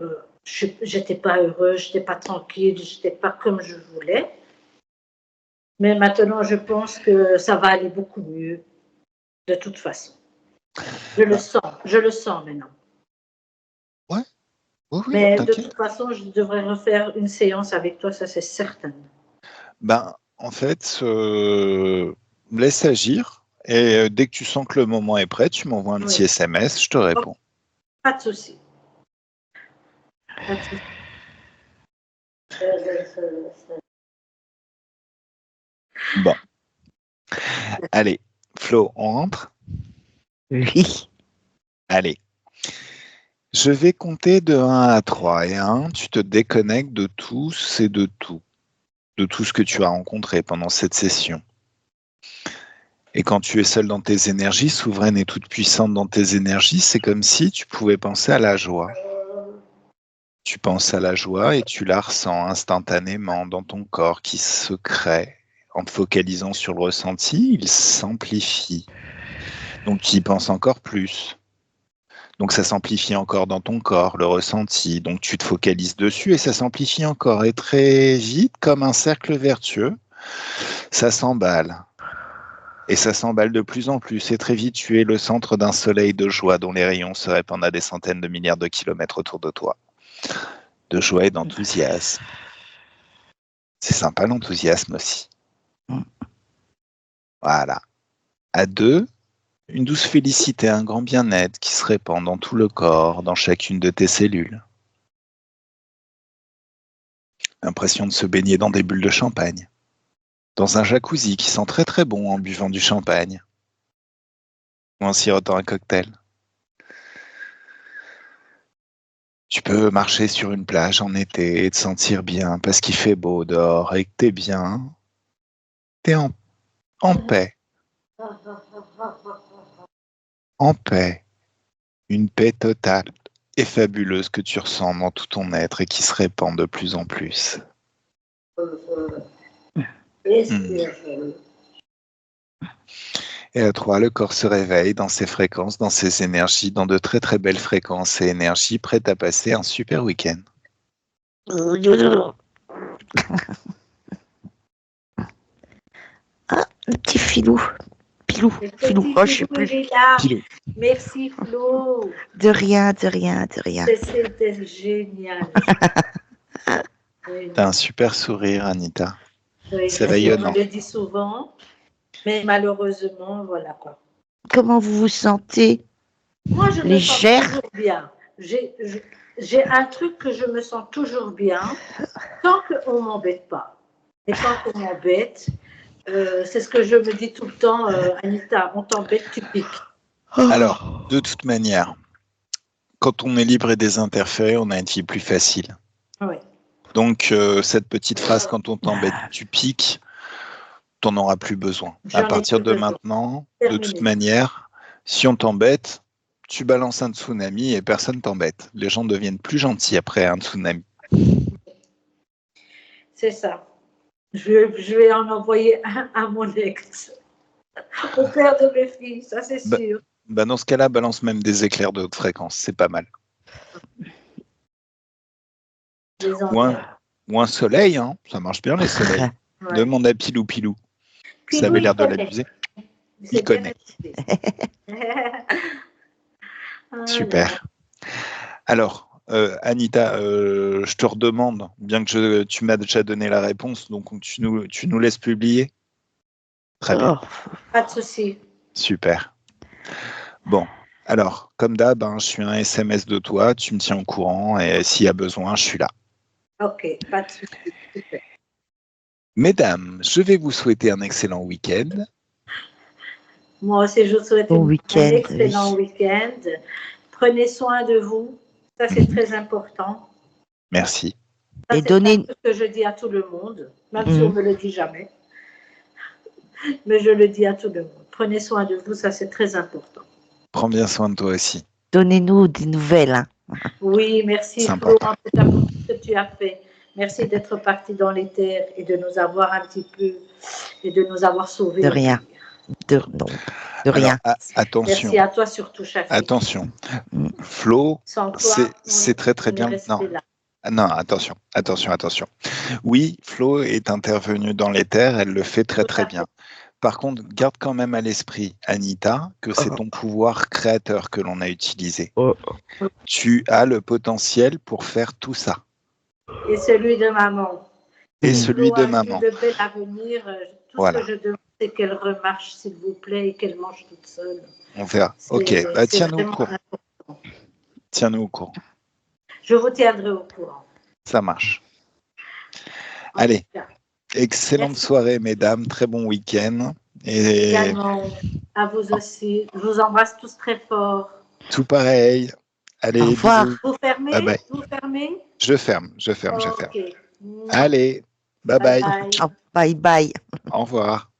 je n'étais pas heureuse, je n'étais pas tranquille, je n'étais pas comme je voulais. Mais maintenant, je pense que ça va aller beaucoup mieux, de toute façon. Je le sens maintenant. Ouais, oui, Mais de t'inquiète. toute façon, je devrais refaire une séance avec toi, ça c'est certain. Ben, en fait, laisse agir. Et dès que tu sens que le moment est prêt, tu m'envoies un petit SMS, je te réponds. Pas de souci. Pas de souci. Bon. Allez, Flo, on rentre? Oui. Allez. Je vais compter de 1 à 3. Et 1, tu te déconnectes de tous et de tout. De tout ce que tu as rencontré pendant cette session. Et quand tu es seul dans tes énergies, souveraine et toute puissante dans tes énergies, c'est comme si tu pouvais penser à la joie. Tu penses à la joie et tu la ressens instantanément dans ton corps qui se crée. En te focalisant sur le ressenti, il s'amplifie. Donc tu y penses encore plus. Donc ça s'amplifie encore dans ton corps, le ressenti. Donc tu te focalises dessus et ça s'amplifie encore. Et très vite, comme un cercle vertueux, ça s'emballe. Et ça s'emballe de plus en plus. Et très vite, tu es le centre d'un soleil de joie dont les rayons se répandent à des centaines de milliards de kilomètres autour de toi. De joie et d'enthousiasme. C'est sympa l'enthousiasme aussi. Voilà. À 2, une douce félicité, un grand bien-être qui se répand dans tout le corps, dans chacune de tes cellules. L'impression de se baigner dans des bulles de champagne. Dans un jacuzzi qui sent très très bon en buvant du champagne. Ou en sirotant un cocktail. Tu peux marcher sur une plage en été et te sentir bien parce qu'il fait beau dehors et que t'es bien. T'es en paix. En paix. Une paix totale et fabuleuse que tu ressens dans tout ton être et qui se répand de plus en plus. Et à 3, le corps se réveille dans ses fréquences, dans ses énergies, dans de très très belles fréquences et énergies, prêtes à passer un super week-end. Ah, le petit filou. Pilou. Oh, je sais plus. Pilou. Merci Flo. De rien, de rien, de rien. C'était génial. T'as un super sourire, Anita. Oui, c'est rayonnant. Je le dis souvent, mais malheureusement, voilà quoi. Comment vous vous sentez? Moi, je légère. me sens toujours bien. J'ai un truc que je me sens toujours bien, tant qu'on ne m'embête pas. Et quand on m'embête, c'est ce que je me dis tout le temps, Anita, on t'embête, tu piques. Alors, de toute manière, quand on est libre et désinterféré, on a une vie plus facile. Oui. Donc, cette petite phrase, quand on t'embête, tu piques, t'en auras plus besoin. À partir de maintenant, de toute manière, si on t'embête, tu balances un tsunami et personne t'embête. Les gens deviennent plus gentils après un tsunami. C'est ça. Je vais en envoyer un à mon ex, au père de mes filles, ça c'est sûr. Dans ce cas-là, balance même des éclairs de haute fréquence, c'est pas mal. Ou un soleil, hein, ça marche bien les soleils. Ouais. Demande à Pilou. Ça avait l'air de l'abuser. Il connaît. Super. Alors, Anita, je te redemande, bien que tu m'as déjà donné la réponse, donc tu nous laisses publier. Très bien. Pas de souci. Super. Bon, alors, comme d'hab, je suis un SMS de toi, tu me tiens au courant et s'il y a besoin, je suis là. Ok, pas de souci. Super. Mesdames, je vais vous souhaiter un excellent week-end. Moi aussi, je vous souhaite un excellent week-end. Prenez soin de vous. Ça, c'est très important. Merci. Ça, c'est ce que je dis à tout le monde, même si on ne me le dit jamais. Mais je le dis à tout le monde. Prenez soin de vous, ça, c'est très important. Prends bien soin de toi aussi. Donnez-nous des nouvelles. Hein. Oui, merci Sympa. Flo, en tout cas pour tout ce que tu as fait. Merci d'être parti dans les terres et de nous avoir un petit peu et de nous avoir sauvés. De rien. Non, de rien. Alors, attention. Merci à toi surtout, Chafi. Attention. Flo, sans toi, c'est très très bien. Non. Non, attention. Oui, Flo est intervenue dans les terres, elle le fait très très bien. Par contre, garde quand même à l'esprit, Anita, que c'est ton pouvoir créateur que l'on a utilisé. Tu as le potentiel pour faire tout ça. Et celui de maman. Et celui de maman. De bel avenir. Tout ce que je demande, c'est qu'elle remarche, s'il vous plaît, et qu'elle mange toute seule. On verra. Ok, tiens-nous au courant. Tiens-nous au courant. Je vous tiendrai au courant. Ça marche. Allez, excellente soirée, mesdames. Très bon week-end. Et également, à vous aussi. Je vous embrasse tous très fort. Tout pareil. Allez, au revoir. bisous. Vous fermez? Bye bye. Vous fermez? Je ferme. Okay. Allez, bye bye. Bye bye. Au revoir.